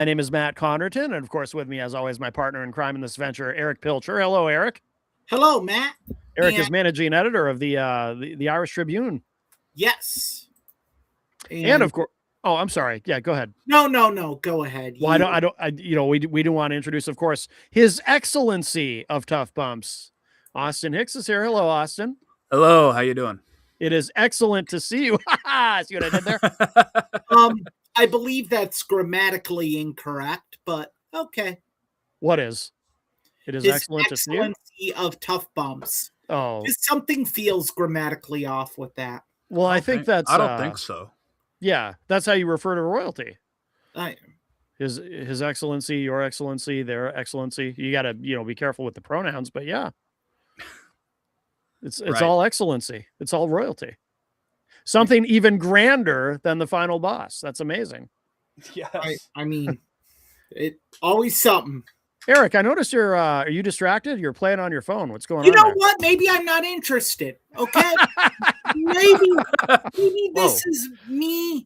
My name is Matt Connerton, and of course, with me, as always, my partner in crime in this venture, Eric Pilcher. Hello, Eric. Hello, Matt. Eric is managing editor of the Irish Tribune. Yes. And of course, oh, I'm sorry. Yeah, go ahead. No. Go ahead. Well, we do want to introduce, of course, His Excellency of Tough Bumps. Austin Hicks is here. Hello, Austin. Hello. How you doing? It is excellent to see you. See what I did there? I believe that's grammatically incorrect, but okay. What is? It is excellent to see you. Excellency of Tough Bumps. Oh, Something feels grammatically off with that. Well, I think that's. I don't think so. Yeah, that's how you refer to royalty. I His Excellency, Your Excellency, Their Excellency. You got to be careful with the pronouns, but yeah, it's Right. all excellency. It's all royalty. Something even grander than the final boss. That's amazing. Yes. I mean, it always something. Eric, I noticed you're. Are you distracted? You're playing on your phone. What's going on? You know there? what? Maybe I'm not interested. Okay. maybe this is me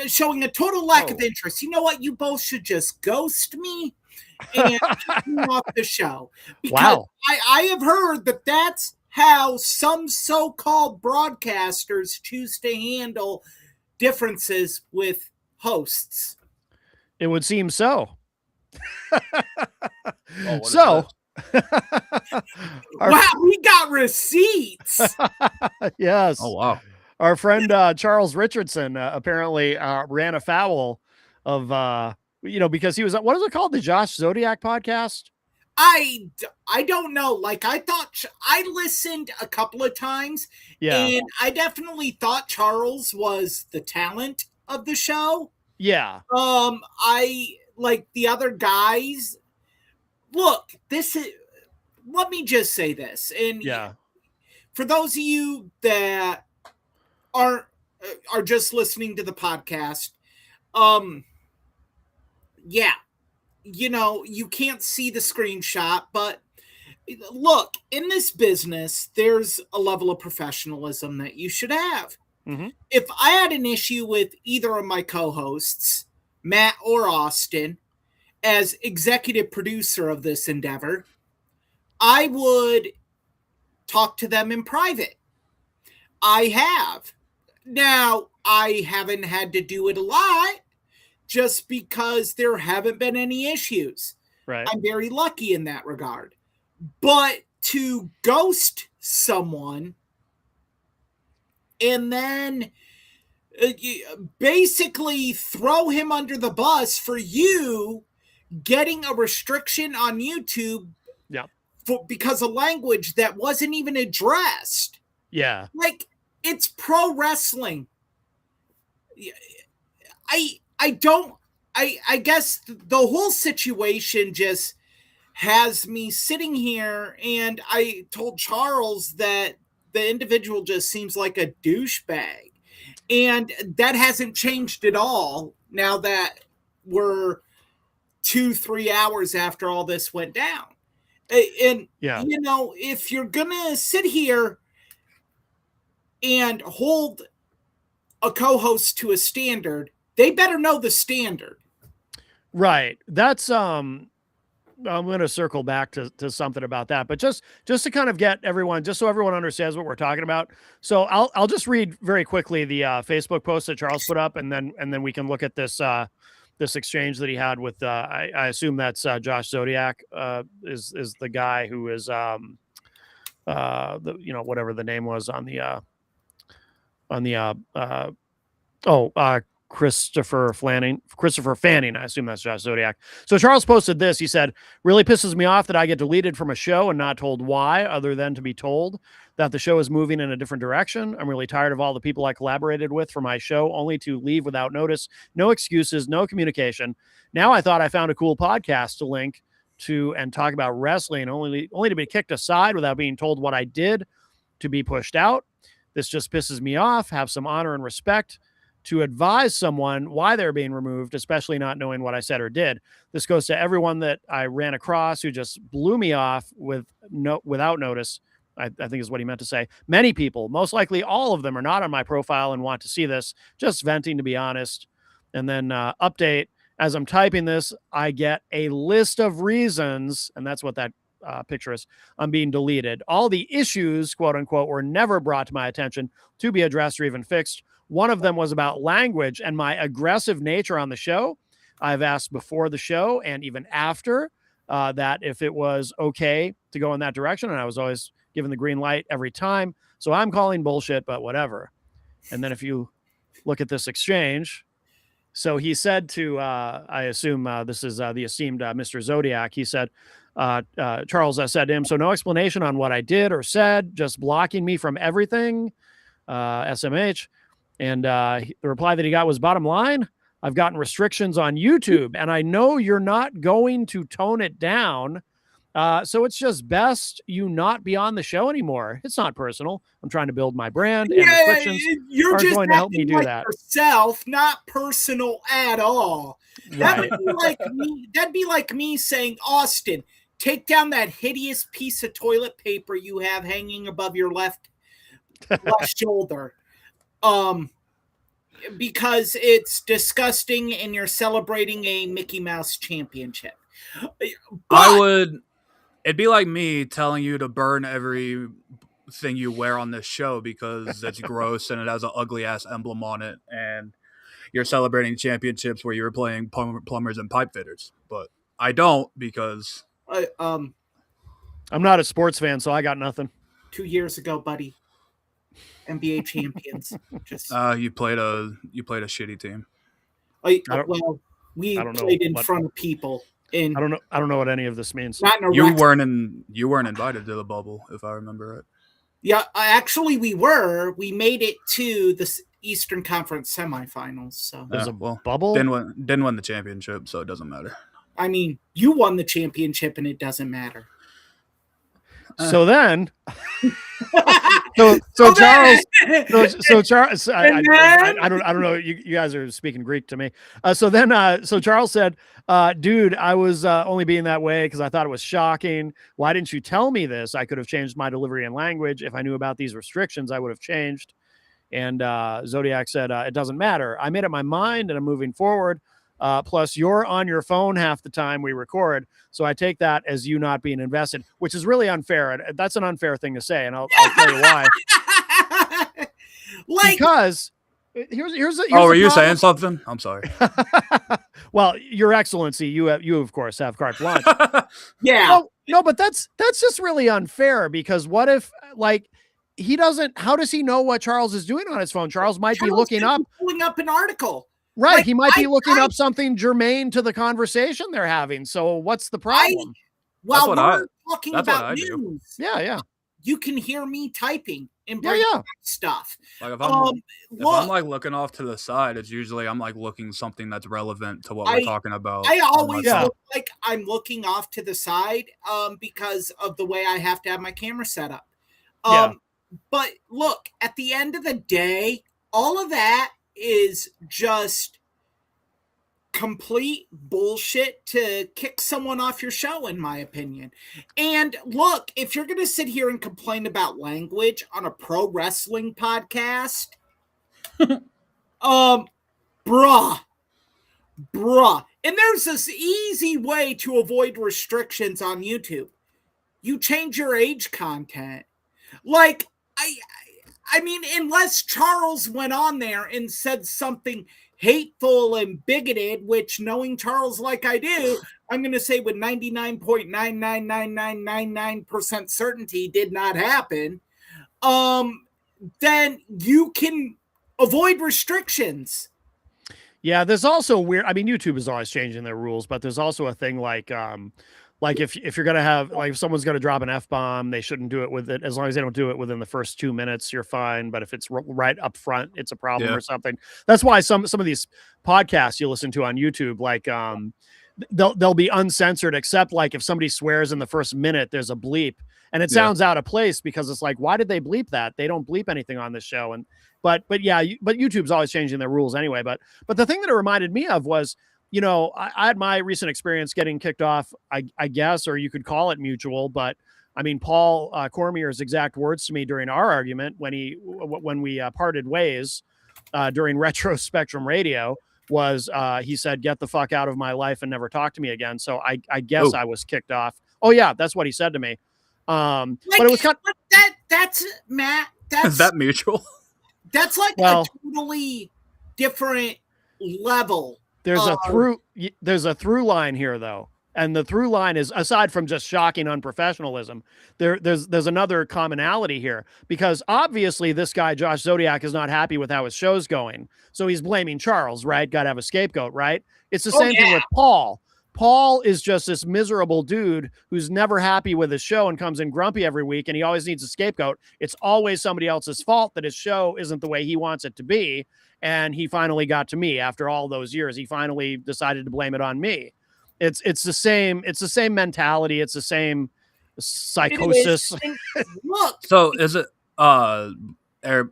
showing a total lack of interest. You know what? You both should just ghost me and keep me off the show. Because Wow. I have heard that that's how some so-called broadcasters choose to handle differences with hosts. It would seem so. So, wow, we got receipts. Yes. Oh wow. Our friend Charles Richardson apparently ran afoul of because he was, what is it called, the Josh Zodiac podcast? I don't know. Like, I thought I listened a couple of times, and I definitely thought Charles was the talent of the show. Yeah. I like the other guys. Look, let me just say this, and for those of you that are just listening to the podcast, you can't see the screenshot, but look, in this business, there's a level of professionalism that you should have. Mm-hmm. If I had an issue with either of my co-hosts, Matt or Austin, as executive producer of this endeavor, I would talk to them in private. I have. Now, I haven't had to do it a lot just because there haven't been any issues. Right. I'm very lucky in that regard. But to ghost someone and then basically throw him under the bus for you getting a restriction on YouTube because of language that wasn't even addressed. Yeah. Like, it's pro wrestling. I guess the whole situation just has me sitting here, and I told Charles that the individual just seems like a douchebag. And that hasn't changed at all now that we're 2-3 hours after all this went down. And, if you're going to sit here and hold a co-host to a standard, they better know the standard. Right. That's, I'm going to circle back to something about that, but just to kind of get everyone, just so everyone understands what we're talking about. So I'll just read very quickly the Facebook post that Charles put up, and then we can look at this this exchange that he had with I assume that's Josh Zodiac is the guy who is whatever the name was on the Christopher Fanning. I assume that's Josh Zodiac. So Charles posted this. He said, "Really pisses me off that I get deleted from a show and not told why, other than to be told that the show is moving in a different direction. I'm really tired of all the people I collaborated with for my show only to leave without notice. No excuses, no communication. Now I thought I found a cool podcast to link to and talk about wrestling, only to be kicked aside without being told what I did to be pushed out. This just pisses me off. Have some honor and respect to advise someone why they're being removed, especially not knowing what I said or did. This goes to everyone that I ran across who just blew me off without notice." I think is what he meant to say. "Many people, most likely all of them, are not on my profile and want to see this. Just venting, to be honest." And then update, As I'm typing this, I get a list of reasons, and that's what that picture is. I'm being deleted. All the issues, quote unquote, were never brought to my attention to be addressed or even fixed. One of them was about language and my aggressive nature on the show. I've asked before the show and even after that if it was okay to go in that direction, and I was always given the green light every time. So I'm calling bullshit, but whatever. And then if you look at this exchange, so he said to, I assume this is the esteemed Mr. Zodiac. He said, Charles said to him, so no explanation on what I did or said, just blocking me from everything, SMH. And the reply that he got was, bottom line, I've gotten restrictions on YouTube, and I know you're not going to tone it down. So it's just best you not be on the show anymore. It's not personal. I'm trying to build my brand, and restrictions you're aren't just going to help me acting do like that. yourself, not personal at all. That Right. would be like me. That'd be like me saying, Austin, take down that hideous piece of toilet paper you have hanging above your left shoulder. Because it's disgusting and you're celebrating a Mickey Mouse championship. It'd be like me telling you to burn everything you wear on this show because it's gross and it has an ugly ass emblem on it, and you're celebrating championships where you're playing plumbers and pipe fitters. But I don't, because I'm not a sports fan, so I got nothing. 2 years ago, buddy, NBA champions. Just you played a shitty team. we I don't know played in what- front of people. In I don't know what any of this means. not in a You rec- weren't invited to the bubble, if I remember right. Yeah, actually, we were. We made it to the Eastern Conference semifinals. So, There's a well, bubble. didn't win the championship, so it doesn't matter. I mean, you won the championship, and it doesn't matter. So then, so Charles, so Charles, I don't know. You guys are speaking Greek to me. So Charles said, dude, I was only being that way because I thought it was shocking. Why didn't you tell me this? I could have changed my delivery and language. If I knew about these restrictions, I would have changed. And Zodiac said, it doesn't matter. I made up my mind and I'm moving forward. Plus, you're on your phone half the time we record. So I take that as you not being invested, which is really unfair. And that's an unfair thing to say. And I'll tell you why. Because here's were you saying something? I'm sorry. Well, Your Excellency, you of course have carte blanche. Yeah. No, but that's just really unfair, because what if, like, he doesn't, how does he know what Charles is doing on his phone? Charles might be looking up. Pulling up an article. Right. Like, he might be looking up something germane to the conversation they're having. So what's the problem? While what we're talking that's what about I do. news, Yeah. you can hear me typing and Yeah, breaking yeah. stuff. Like if Look, I'm like looking off to the side, it's usually I'm like looking something that's relevant to what we're talking about. I on my always phone. look like I'm looking off to the side because of the way I have to have my camera set up. But look, at the end of the day, all of that is just complete bullshit to kick someone off your show, in my opinion. And look, if you're going to sit here and complain about language on a pro wrestling podcast, bruh. And there's this easy way to avoid restrictions on YouTube. You change your age content. Like, I mean, unless Charles went on there and said something hateful and bigoted, which, knowing Charles like I do, I'm going to say with 99.99999% certainty did not happen, then you can avoid restrictions. Yeah, there's also weird. I mean, YouTube is always changing their rules, but there's also a thing like if you're gonna have, like, if someone's gonna drop an F-bomb, they shouldn't do it with it. As long as they don't do it within the first 2 minutes, you're fine. But if it's right up front, it's a problem or something. That's why some of these podcasts you listen to on YouTube, like they'll be uncensored, except like if somebody swears in the first minute, there's a bleep, and it sounds out of place because it's like, why did they bleep that? They don't bleep anything on this show. And but YouTube's always changing their rules anyway. But the thing that it reminded me of was, you know, I had my recent experience getting kicked off, I guess, or you could call it mutual. But I mean, Paul Cormier's exact words to me during our argument when we parted ways during Retro Spectrum Radio was he said, "Get the fuck out of my life and never talk to me again." So I guess I was kicked off. Oh yeah, that's what he said to me. But it was kind of, that's Matt. Is that mutual? That's like a totally different level. There's a through line here though. And the through line is, aside from just shocking unprofessionalism, there's another commonality here, because obviously this guy, Josh Zodiac, is not happy with how his show's going. So he's blaming Charles, right? Got to have a scapegoat, right? It's the same thing with Paul. Paul is just this miserable dude who's never happy with his show and comes in grumpy every week, and he always needs a scapegoat. It's always somebody else's fault that his show isn't the way he wants it to be. And he finally got to me after all those years. He finally decided to blame it on me. It's the same mentality. It's the same psychosis. Look. So is it Eric,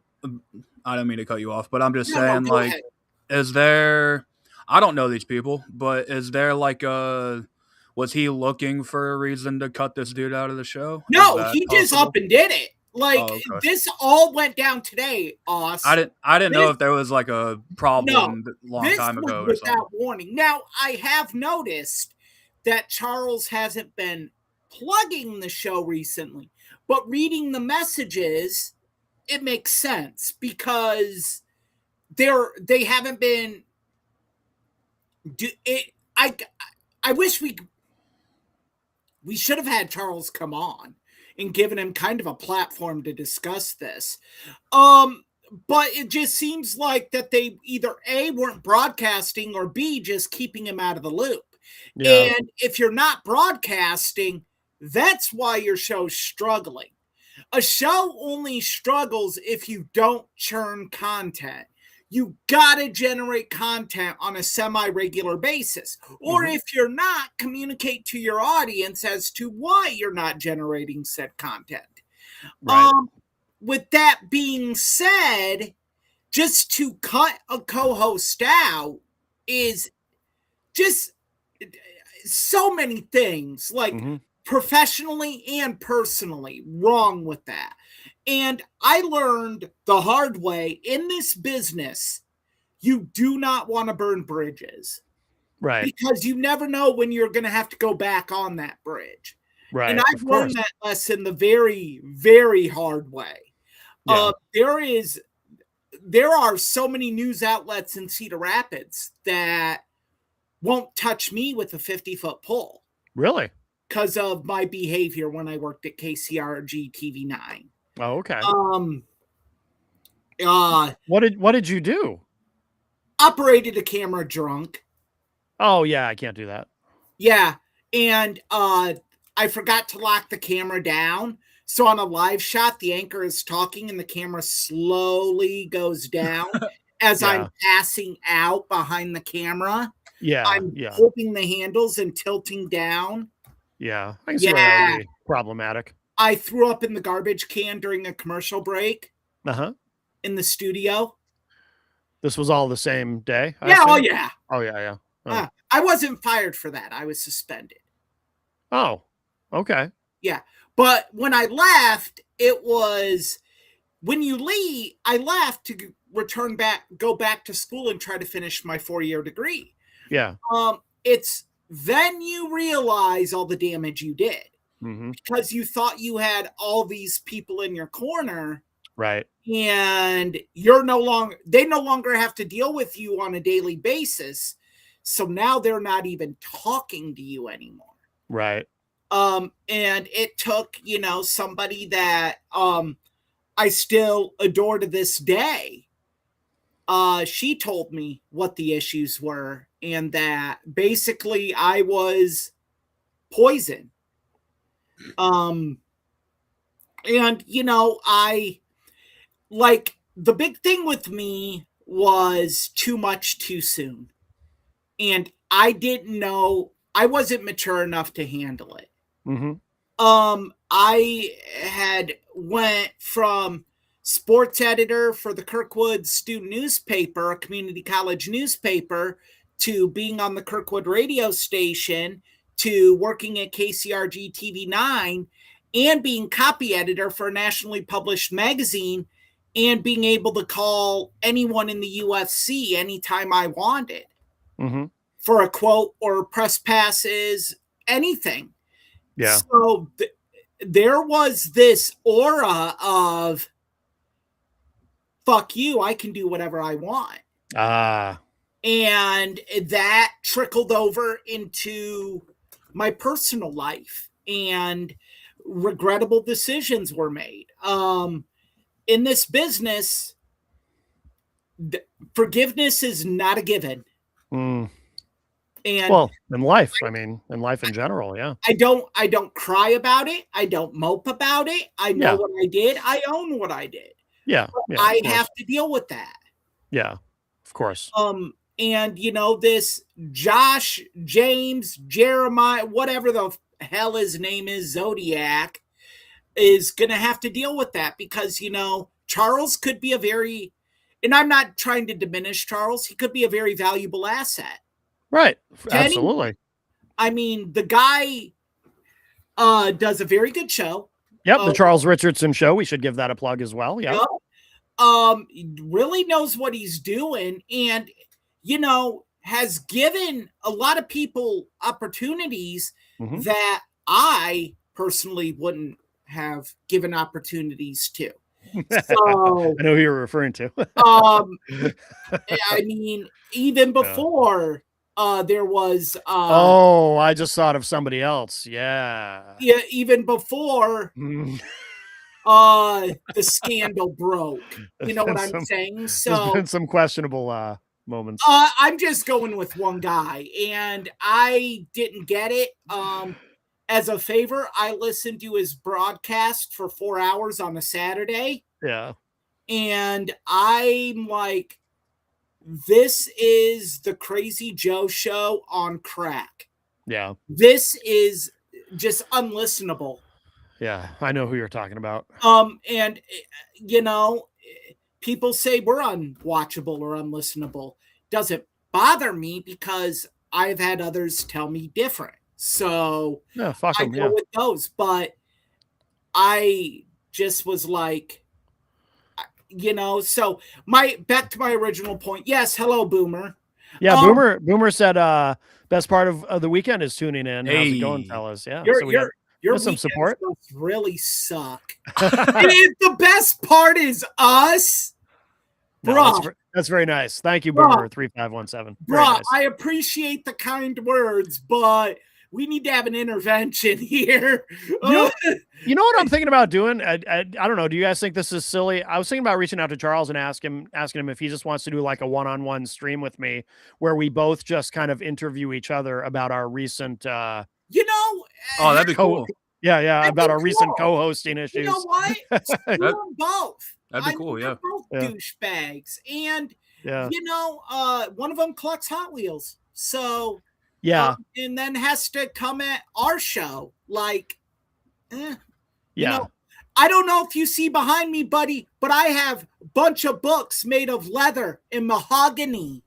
I don't mean to cut you off, but I'm just saying, like, ahead. Is there, I don't know these people, but is there like was he looking for a reason to cut this dude out of the show? No, he just up and did it. Like, this all went down today, Oz. I didn't know if there was like a problem long time ago or something. Without warning. Now, I have noticed that Charles hasn't been plugging the show recently, but reading the messages, it makes sense, because they haven't been. I wish we should have had Charles come on and given him kind of a platform to discuss this. But it just seems like that they either A, weren't broadcasting, or B, just keeping him out of the loop. Yeah. And if you're not broadcasting, that's why your show's struggling. A show only struggles if you don't churn content. You gotta generate content on a semi-regular basis. Or if you're not, communicate to your audience as to why you're not generating said content. Right. With that being said, just to cut a co-host out is just so many things, like professionally and personally, wrong with that. And I learned the hard way, in this business, you do not want to burn bridges. Right. Because you never know when you're going to have to go back on that bridge. Right. And I've learned that lesson the very, very hard way. Yeah. There are so many news outlets in Cedar Rapids that won't touch me with a 50-foot pole. Really? Because of my behavior when I worked at KCRG TV9. Oh, okay. What did you do? Operated a camera drunk. Oh yeah, I can't do that. Yeah, and I forgot to lock the camera down. So on a live shot, the anchor is talking and the camera slowly goes down as I'm passing out behind the camera. Yeah, I'm holding the handles and tilting down. Yeah, I can see why that would be problematic. I threw up in the garbage can during a commercial break. In the studio. This was all the same day? Oh, yeah. I wasn't fired for that. I was suspended. Oh, okay. Yeah. But when I left, it was, when you leave, I left to go back to school and try to finish my 4-year degree. Yeah. It's then you realize all the damage you did. Because you thought you had all these people in your corner, right? And they no longer have to deal with you on a daily basis. So now they're not even talking to you anymore. Right. And it took, somebody that I still adore to this day. She told me what the issues were, and that basically I was poison. And I like, the big thing with me was too much too soon. And I didn't know, I wasn't mature enough to handle it. I had went from sports editor for the Kirkwood student newspaper, a community college newspaper, to being on the Kirkwood radio station, to working at KCRG TV9 and being copy editor for a nationally published magazine. and being able to call anyone in the UFC anytime I wanted Mm-hmm. for a quote or press passes, anything. Yeah. So there was this aura of, fuck you, I can do whatever I want. Ah. And that trickled over into my personal life, and regrettable decisions were made. In this business, forgiveness is not a given. Mm. And Well, in life, I mean, in life in general, yeah. I don't cry about it. I don't mope about it. I know Yeah. what I did. I own what I did. Yeah. Yeah. I of course. have to deal with that. Yeah. Of course. And this Josh, James, Jeremiah, whatever the hell his name is, Zodiac, is going to have to deal with that because, Charles could be and I'm not trying to diminish Charles, he could be a very valuable asset. Right. Kenny, Absolutely. I mean, the guy does a very good show. Yep. The Charles Richardson Show. We should give that a plug as well. Yeah. Really knows what he's doing, and has given a lot of people opportunities Mhm. that I personally wouldn't have given opportunities to. So I know who you're referring to. I mean, even before there was oh, I just thought of somebody else. Yeah. Even before Mm. the scandal broke. You know what I'm saying? So there's been some questionable moments. I'm just going with one guy, and I didn't get it. As a favor, I listened to his broadcast for 4 hours on a Saturday. Yeah. And I'm like, this is the Crazy Joe show on crack. Yeah. This is just unlistenable. Yeah. I know who you're talking about. And people say we're unwatchable or unlistenable. Doesn't bother me because I've had others tell me different. So Yeah, fuck I 'em, go yeah. with those, but I just was like, so back to my original point. Yes. Hello, Boomer. Yeah. Boomer said, best part of the weekend is tuning in. How's it going, Hey. fellas? Yeah. Your some support. really suck. The best part is us. No, Bro, that's very nice. Thank you, Boomer 3517. Bro, Nice. I appreciate the kind words, but we need to have an intervention here. You know what I'm thinking about doing? I don't know. Do you guys think this is silly? I was thinking about reaching out to Charles and asking him if he just wants to do like a one-on-one stream with me where we both just kind of interview each other about our recent oh, that'd be cool. Yeah, about our recent co-hosting issues. You know what? Screw them both. That'd be cool, they're both douchebags. And one of them collects Hot Wheels. So yeah. And then has to come at our show. Like, yeah. I don't know if you see behind me, buddy, but I have a bunch of books made of leather and mahogany.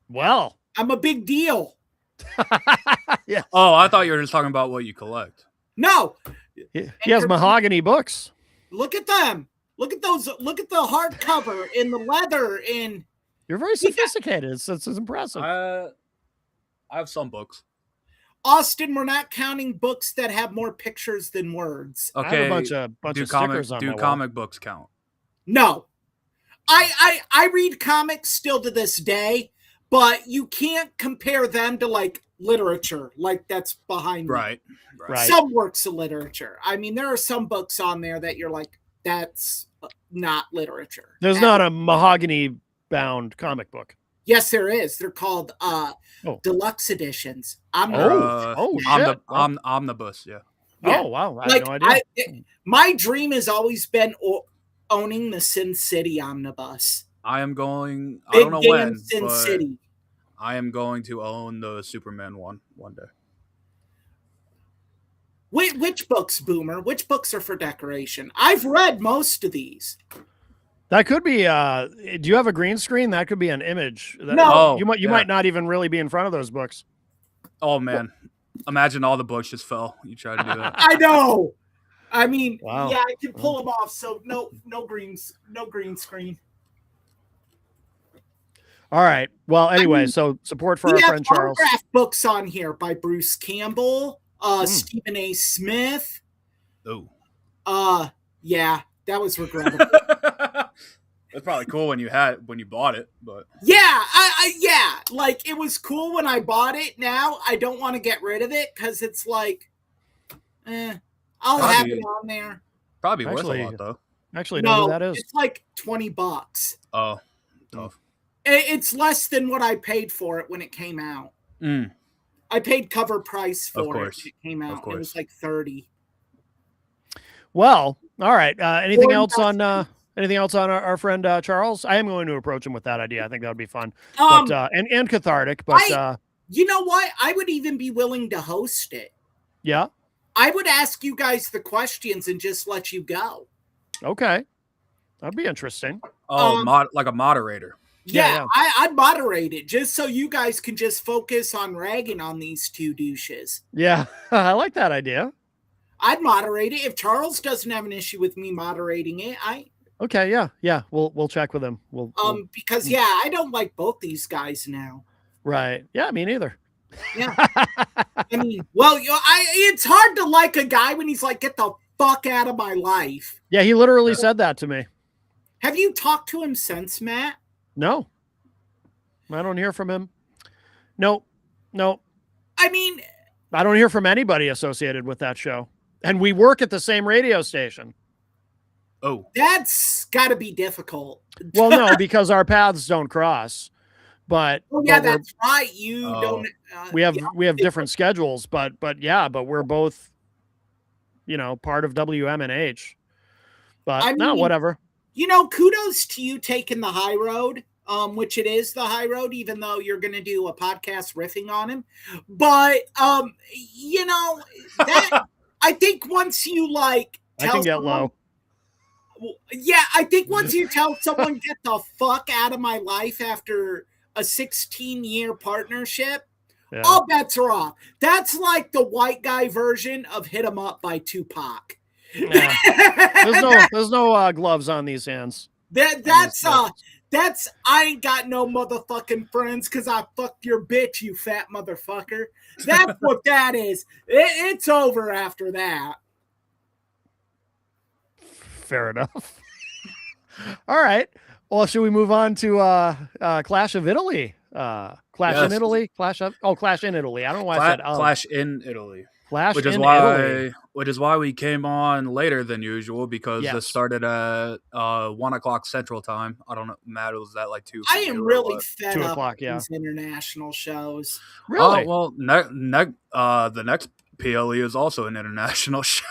Well, I'm a big deal. Yeah. Oh, I thought you were just talking about what you collect. No. He has mahogany books. Look at them. Look at those. Look at the hardcover and the leather. And you're very sophisticated. It's impressive. I have some books. Austin, we're not counting books that have more pictures than words. Okay. I have a bunch of stickers on my wall. Do comic books count? No. I read comics still to this day, but you can't compare them to like literature, like that's behind me. Right. Some works of literature. I mean, there are some books on there that you're like, that's not literature. There's not a mahogany bound comic book. Yes, there is. They're called deluxe editions. Omnibus. Yeah. Oh wow! I have no idea. My dream has always been owning the Sin City omnibus. I am going. Big I don't know when. Sin City. I am going to own the Superman one day. Which books, Boomer? Which books are for decoration? I've read most of these. That could be. Do you have a green screen? That could be an image. No, you might not even really be in front of those books. Oh man, imagine all the books just fell. You try to do that. I know. I mean, Wow. yeah, I can pull them off. So no green screen. All right. Well, anyway, so support for our We have friend Charles. autograph books on here by Bruce Campbell, Stephen A. Smith. Oh. Yeah, that was regrettable. That's probably cool when you bought it, but Yeah, yeah, like it was cool when I bought it. Now I don't want to get rid of it because it's like, I'll have it on there. probably worth Actually, a lot though. Actually, know who No, that is. it's like $20. Oh, tough. It's less than what I paid for it when it came out. Mm. I paid cover price for Of it course. when it came out. Of course. It was like $30. Well, all right. Anything Or else on our friend Charles? I am going to approach him with that idea. I think that would be fun, Um, but and cathartic. But you know what? I would even be willing to host it. yeah, I would ask you guys the questions and just let you go. okay, that'd be interesting. Oh, like a moderator. Yeah. I'd moderate it just so you guys can just focus on ragging on these two douches. Yeah, I like that idea. I'd moderate it if Charles doesn't have an issue with me moderating it. Okay, yeah. We'll check with him. We'll Because I don't like both these guys now. right. Yeah, me neither. Yeah. I mean, well, it's hard to like a guy when he's like, "Get the fuck out of my life." Yeah, he literally said that to me. Have you talked to him since, Matt? No, I don't hear from him. No. I mean, I don't hear from anybody associated with that show. And we work at the same radio station. Oh, that's got to be difficult. Well, no, because our paths don't cross. But yeah, but that's right. You don't. We have different schedules, but we're both, part of WMNH. But I mean, no, whatever. Kudos to you taking the high road, which it is the high road, even though you're going to do a podcast riffing on him. But that I think once you like, I can get low. Yeah, I think once you tell someone get the fuck out of my life after a 16-year partnership, all bets are off. That's like the white guy version of "Hit 'Em Up" by Tupac. Yeah. There's no gloves on these hands. That's I ain't got no motherfucking friends because I fucked your bitch, you fat motherfucker. That's what that is. It's over after that. Fair enough. All right. Well, should we move on to Clash of Italy? Clash in Italy? Clash in Italy. I don't know why I said Clash in Italy. Which is why we came on later than usual, because this started at 1 o'clock Central Time. I don't know, Matt, was that like 2? I am really fed 2 up o'clock, with these international shows. Really? Well, the next PLE is also an international show.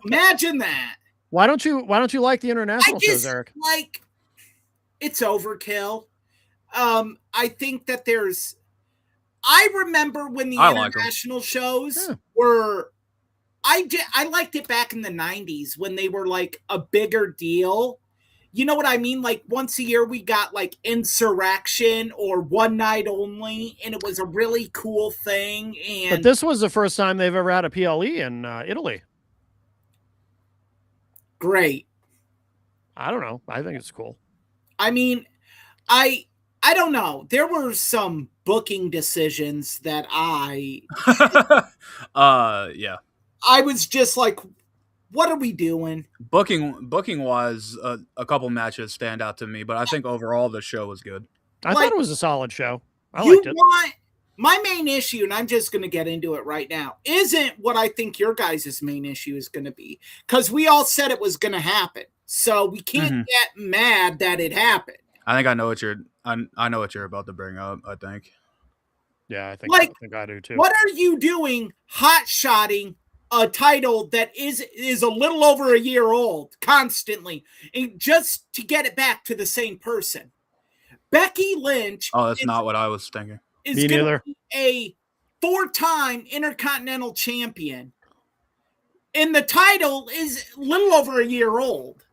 Imagine that. Why don't you like the international shows, Eric? Like, it's overkill. I think that I remember when the international shows were. I liked it back in the 90s when they were like a bigger deal. You know what I mean? Like once a year we got like Insurrection or One Night Only, and it was a really cool thing. But this was the first time they've ever had a PLE in Italy. Great. I don't know. I think it's cool. I mean, I don't know. There were some booking decisions that yeah. I was just like, what are we doing? Booking wise, a couple matches stand out to me, but I think overall the show was good. I thought it was a solid show. I liked it. My main issue, and I'm just going to get into it right now, isn't what I think your guys' main issue is going to be, because we all said it was going to happen, so we can't get mad that it happened. I think I know what you're about to bring up. I think. Yeah, I think I do too. What are you doing, hot-shotting a title that is a little over a year old constantly, and just to get it back to the same person? Becky Lynch. Oh, that's not what I was thinking. Is going to be a 4-time Intercontinental Champion, and the title is a little over a year old.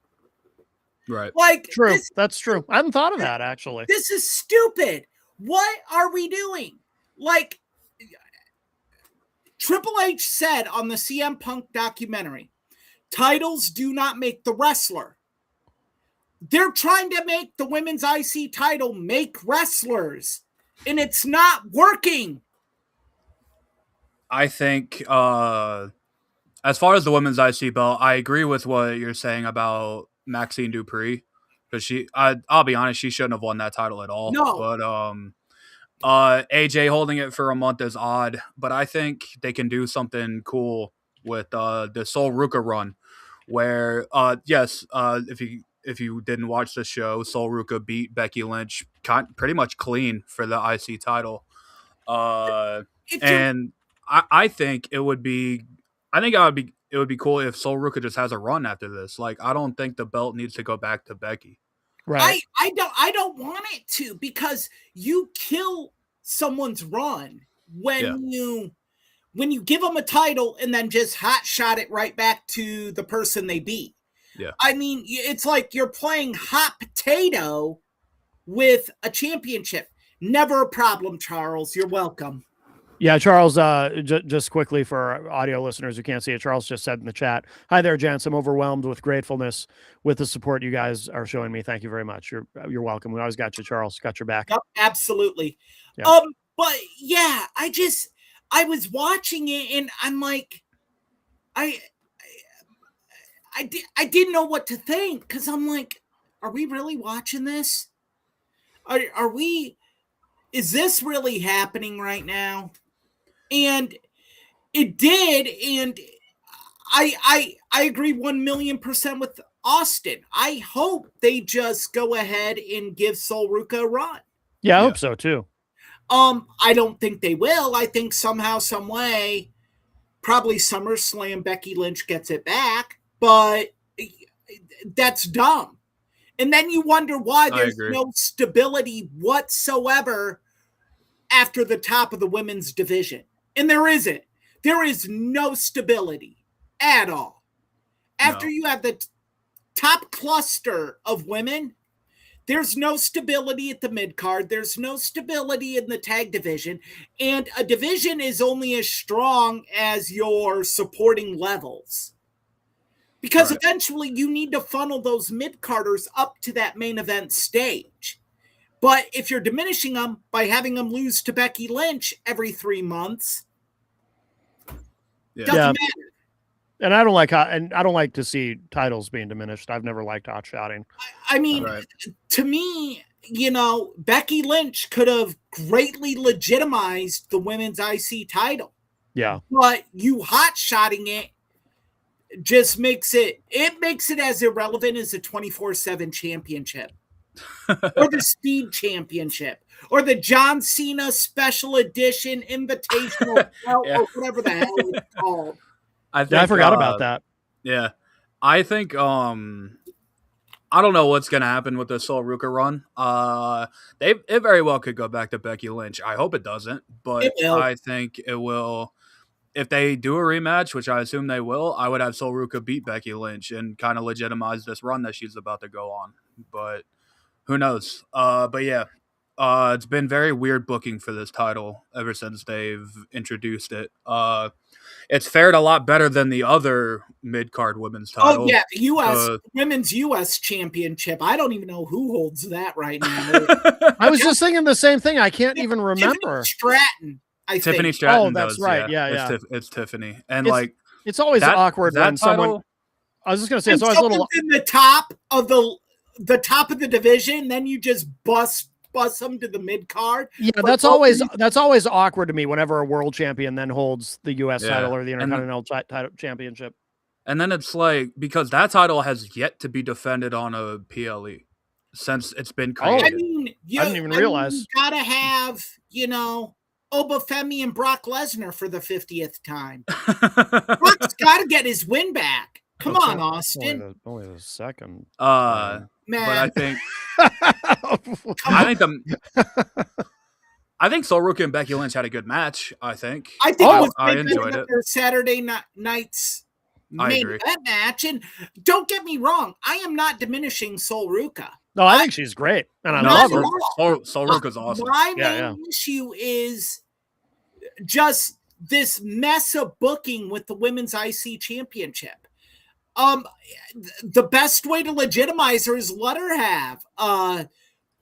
Right. Like, true. That's true. I hadn't thought of that, actually. This is stupid. What are we doing? Like, Triple H said on the CM Punk documentary, titles do not make the wrestler. They're trying to make the women's IC title make wrestlers, and it's not working. I think as far as the women's IC belt, I agree with what you're saying about Maxine Dupree, because I'll be honest, she shouldn't have won that title at all. No. But AJ holding it for a month is odd, but I think they can do something cool with the Sol Ruca run, where if you didn't watch the show, Sol Ruca beat Becky Lynch pretty much clean for the IC title, and I think it would be cool if Sol Ruca just has a run after this. Like, I don't think the belt needs to go back to Becky. Right. I don't want it to, because you kill someone's run when you give them a title and then just hot shot it right back to the person they beat. Yeah. I mean, it's like you're playing hot potato with a championship. Never a problem, Charles. You're welcome. Yeah, Charles, just quickly for our audio listeners who can't see it, Charles just said in the chat, "Hi there, gents. I'm overwhelmed with gratefulness with the support you guys are showing me. Thank you very much. You're welcome. We always got you, Charles. Got your back." Yep, absolutely. Yeah. But yeah, I was watching it and I'm like, I didn't know what to think, because I'm like, are we really watching this? Are we? Is this really happening right now? And it did, and I agree 1,000,000% with Austin. I hope they just go ahead and give Sol Ruca a run. Yeah, I hope so too. I don't think they will. I think somehow, some way, probably SummerSlam, Becky Lynch gets it back, but that's dumb. And then you wonder why there's no stability whatsoever after the top of the women's division. And there isn't. There is no stability at all. After you have the top cluster of women, there's no stability at the mid-card. There's no stability in the tag division. And a division is only as strong as your supporting levels. Because eventually you need to funnel those mid-carders up to that main event stage. But if you're diminishing them by having them lose to Becky Lynch every 3 months, doesn't matter. And I don't like to see titles being diminished. I've never liked hot shouting. I mean, to me, Becky Lynch could have greatly legitimized the women's IC title. Yeah. But you hot shotting it just makes it as irrelevant as the 24/7 championship. Or the Speed Championship, or the John Cena Special Edition Invitational belt, or whatever the hell it's called. I forgot about that. Yeah, I think I don't know what's gonna happen with the Sol Ruca run. It very well could go back to Becky Lynch. I hope it doesn't, but I think it will. If they do a rematch, which I assume they will, I would have Sol Ruca beat Becky Lynch and kind of legitimize this run that she's about to go on. But who knows? But yeah, it's been very weird booking for this title ever since they've introduced it. It's fared a lot better than the other mid-card women's title. Oh yeah, the women's U.S. Championship. I don't even know who holds that right now. I was just thinking the same thing. I can't even remember. Tiffany Stratton. Tiffany Stratton. Oh, that's right. Yeah. It's Tiffany, and it's always awkward when someone. I was just gonna say it's always a little in the top of the top of the division. Then you just bust them to the mid card. Yeah, that's always awkward to me. Whenever a world champion then holds the U.S. title or the Intercontinental title championship, and then it's like, because that title has yet to be defended on a PLE since it's been created. I mean, I didn't even realize. You gotta have Obafemi and Brock Lesnar for the 50th time. Brock's got to get his win back. Come on, Austin. Only the second. Man. But I think Sol Ruca and Becky Lynch had a good match. I think it was I enjoyed it. Their Saturday night's main event match. And don't get me wrong, I am not diminishing Sol Ruca. No, I think she's great, and I love her. Sol Ruca's awesome. My main issue is just this mess of booking with the women's IC championship. The best way to legitimize her is let her have a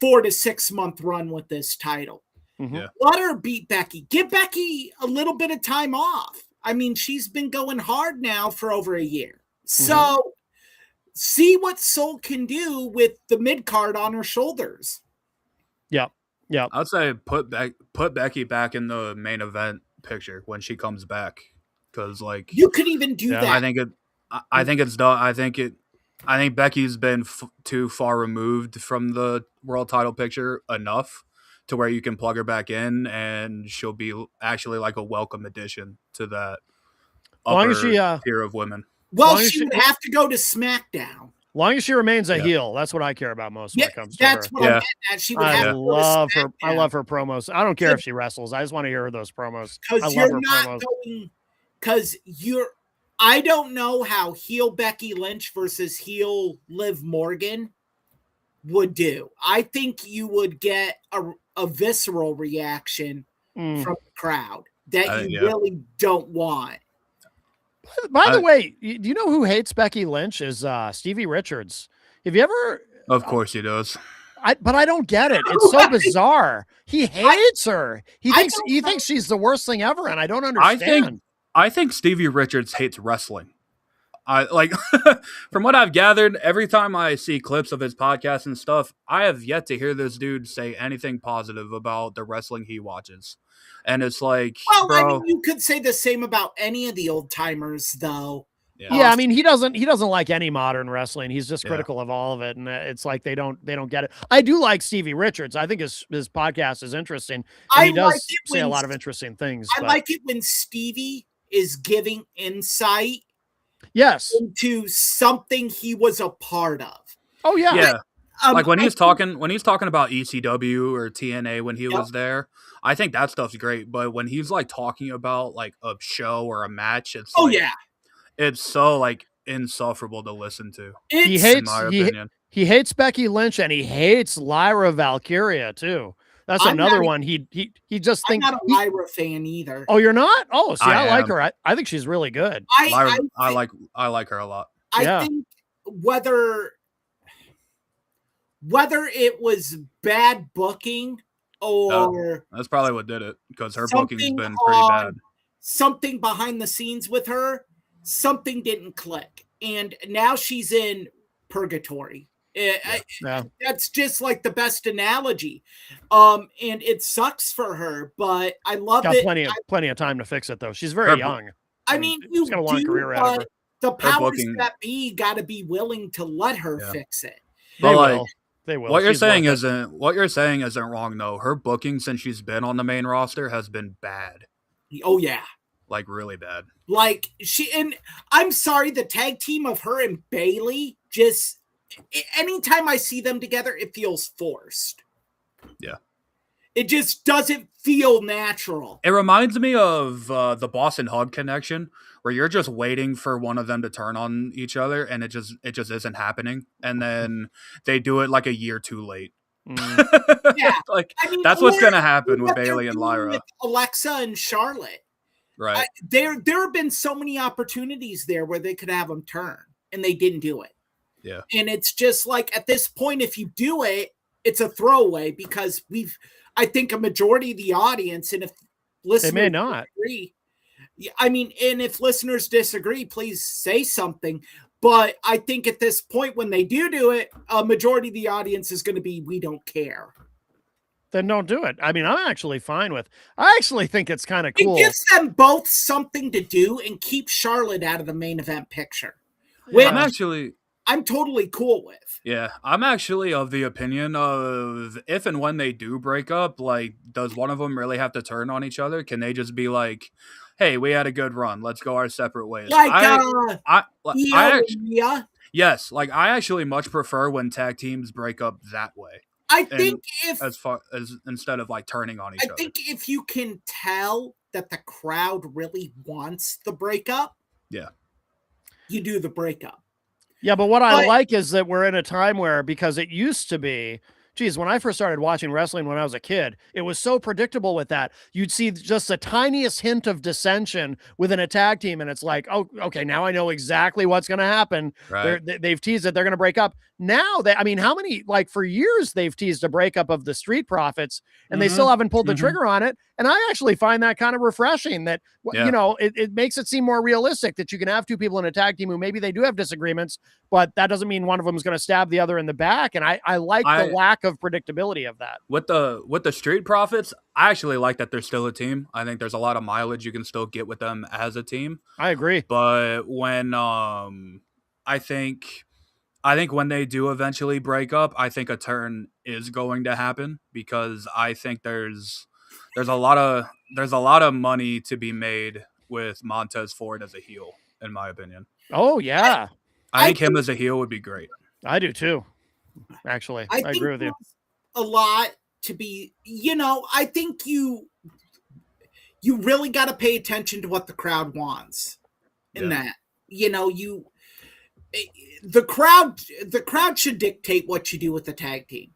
4 to 6 month run with this title. Mhm. Yeah. Let her beat Becky. Give Becky a little bit of time off. I mean, she's been going hard now for over a year. So see what Soul can do with the mid card on her shoulders. Yeah. I'd say put Becky back in the main event picture when she comes back, because like You could even do Yeah, that. I think it's done. I think Becky's been too far removed from the world title picture enough to where you can plug her back in and she'll be actually like a welcome addition to that Long upper as she, tier of women. Well, long as she she- would have to go to SmackDown. Long as she remains a Yeah. heel, that's what I care about most when Yeah, it comes to her. that's what I Yeah. meant. That she would I have to go to love her. I SmackDown. love her promos. I don't care if she wrestles. I just want to hear those promos. I Because love you're her not promos. going. Because I don't know how heel Becky Lynch versus heel Liv Morgan would do. I think you would get a visceral reaction Mm. from the crowd that you Yeah. really don't want. By the I- way, do you know who hates Becky Lynch? Is Stevie Richards. Have you ever? Of course he does. But I don't get it. It's so bizarre. He hates her. He I thinks don't he know. thinks she's the worst thing ever, and I don't I understand. think I think Stevie Richards hates wrestling. I like from what I've gathered, every time I see clips of his podcast and stuff, I have yet to hear this dude say anything positive about the wrestling he watches. And it's like, Well, bro, I mean, you could say the same about any of the old timers, though. Yeah, I mean, he doesn't like any modern wrestling. He's just Yeah. critical of all of it, and it's like they don't get it. I do like Stevie Richards. I think his podcast is interesting, and I he does like it say a when lot of interesting things. I but- like it when Stevie is giving insight yes. into something he was a part of. Oh yeah. yeah. Like when I he's think- talking about ECW or TNA when he Yep. was there, I think that stuff's great. But when he's like talking about like a show or a match, it's Oh like, yeah, it's so like insufferable to listen to. He it's In hates my he, opinion, he hates Becky Lynch, and he hates Lyra Valkyria too. That's I'm another not- one. He just I'm thinks. not a Lyra fan either. Oh, you're not? Oh, see, I like am. her. I think she's really good. Lyra, I I like her a lot. Yeah. think whether it was bad booking or That's probably what did it, because her Something booking's been pretty on- bad. something behind the scenes with her, something didn't click, and now she's in purgatory. Yeah. That's just like the best analogy, and it sucks for her, but I love Got it. plenty of time to fix it though. She's very Her- young. I mean, she's you got a long do, career ahead of her. but the powers booking- that be got to be willing to let her Yeah. fix it. But, They like, will. They will. What you're She's saying worth it. what you're saying isn't wrong though. Her booking since she's been on the main roster has been bad, Oh yeah. like really bad. Like and I'm sorry, the tag team of her and Bailey, just anytime I see them together, it feels forced. Yeah. It just doesn't feel natural. It reminds me of the Boston Hug connection, where you're just waiting for one of them to turn on each other, and it just isn't happening, and then they do it like a year too late. Mm. Yeah. Like I mean, that's what's or gonna happen with what they're Bailey and doing Lyra, with Alexa and Charlotte. right? There have been so many opportunities there where they could have them turn, and they didn't do it. Yeah. And it's just like at this point, if you do it, it's a throwaway because I think a majority of the audience, and if listeners may not. disagree, I mean, and if listeners disagree, please say something. But I think at this point, when they do it, a majority of the audience is going to be, we don't care. Then don't do it. I mean, I'm actually fine with. I actually think it's kind of cool. It gives them both something to do and keep Charlotte out of the main event picture. Which I'm totally cool with. Yeah, I'm actually of the opinion of if and when they do break up, like, does one of them really have to turn on each other? Can they just be like, "Hey, we had a good run. Let's go our separate ways." Like, yes, like I actually much prefer when tag teams break up that way. I think as far as instead of like turning on each other. I think if you can tell that the crowd really wants the breakup, yeah, you do the breakup. Yeah, but what I like is that we're in a time where, because it used to be geez, when I first started watching wrestling when I was a kid, it was so predictable with that. You'd see just the tiniest hint of dissension within a tag team, and it's like, oh, okay, now I know exactly what's going to happen. Right. They've teased that they're going to break up. Now I mean, how many, like for years, they've teased a breakup of the Street Profits, and they still haven't pulled the trigger on it. And I actually find that kind of refreshing that, you know, it makes it seem more realistic that you can have two people in a tag team who maybe they do have disagreements, but that doesn't mean one of them is going to stab the other in the back. And I like the lack of predictability of that. With the Street Profits, I actually like that they're still a team. I think there's a lot of mileage you can still get with them as a team. I agree. But when I think when they do eventually break up, I think a turn is going to happen, because I think there's a lot of money to be made with Montez Ford as a heel, in my opinion. Oh yeah. I think him as a heel would be great. I do too. Actually, I agree with you. A lot to be, you know, I think you really got to pay attention to what the crowd wants in that, you know, the crowd should dictate what you do with the tag team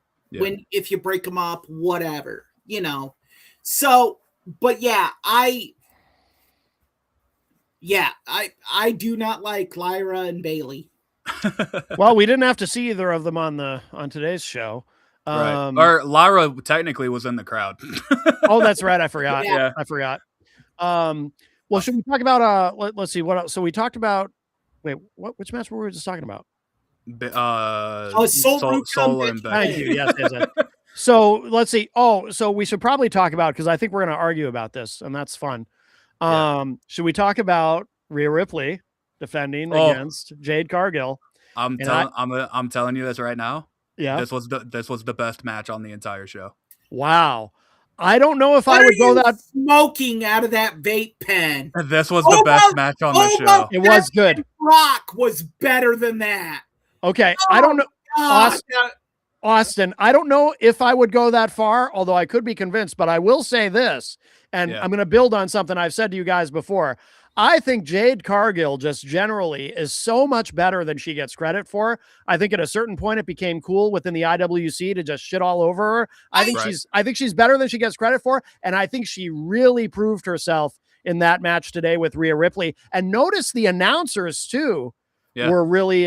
if you break them up, whatever, you know. So, but I do not like Lyra and Bailey. Well, we didn't have to see either of them on today's show. Right. Or Lyra technically was in the crowd. Oh, that's right. I forgot. Yeah. I forgot. Well, should we talk about let's see what else. So we talked about which match were we just talking about? Solar and Becky. Thank you. Yes. So let's see. Oh, so we should probably talk about, because I think we're going to argue about this, and that's fun. Should we talk about Rhea Ripley defending against Jade Cargill? I'm telling you this right now. Yeah. This was the best match on the entire show. Wow. I don't know if I would go that smoking out of that vape pen. This was the best match on the show. It was good. Rock was better than that. Okay. I don't know. Austin, I don't know if I would go that far, although I could be convinced, but I will say this, and I'm going to build on something I've said to you guys before. I think Jade Cargill just generally is so much better than she gets credit for. I think at a certain point it became cool within the IWC to just shit all over her. I think she's better than she gets credit for, and I think she really proved herself in that match today with Rhea Ripley. And notice the announcers too. We're really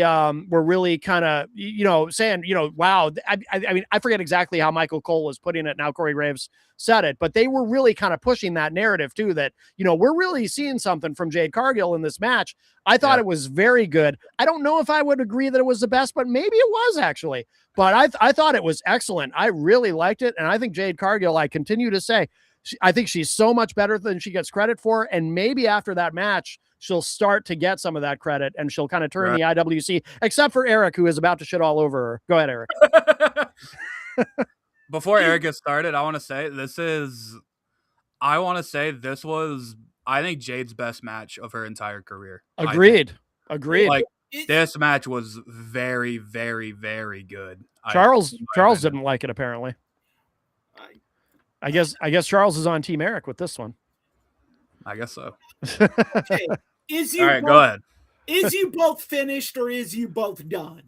kind of, you know, saying, you know, wow. I mean, I forget exactly how Michael Cole was putting it. Now Corey Graves said it, but they were really kind of pushing that narrative too, that, you know, we're really seeing something from Jade Cargill in this match. I thought it was very good. I don't know if I would agree that it was the best, but maybe it was actually, but I thought it was excellent. I really liked it. And I think Jade Cargill, I continue to say, I think she's so much better than she gets credit for. And maybe after that match, she'll start to get some of that credit, and she'll kind of turn the IWC, except for Eric, who is about to shit all over her. Go ahead, Eric. Before Eric gets started, I want to say this was, I think, Jade's best match of her entire career. Agreed. Like, this match was very, very, very good. Charles didn't like it, apparently. I guess Charles is on Team Eric with this one. I guess so. Okay. All right, go ahead. Is you both finished, or is you both done?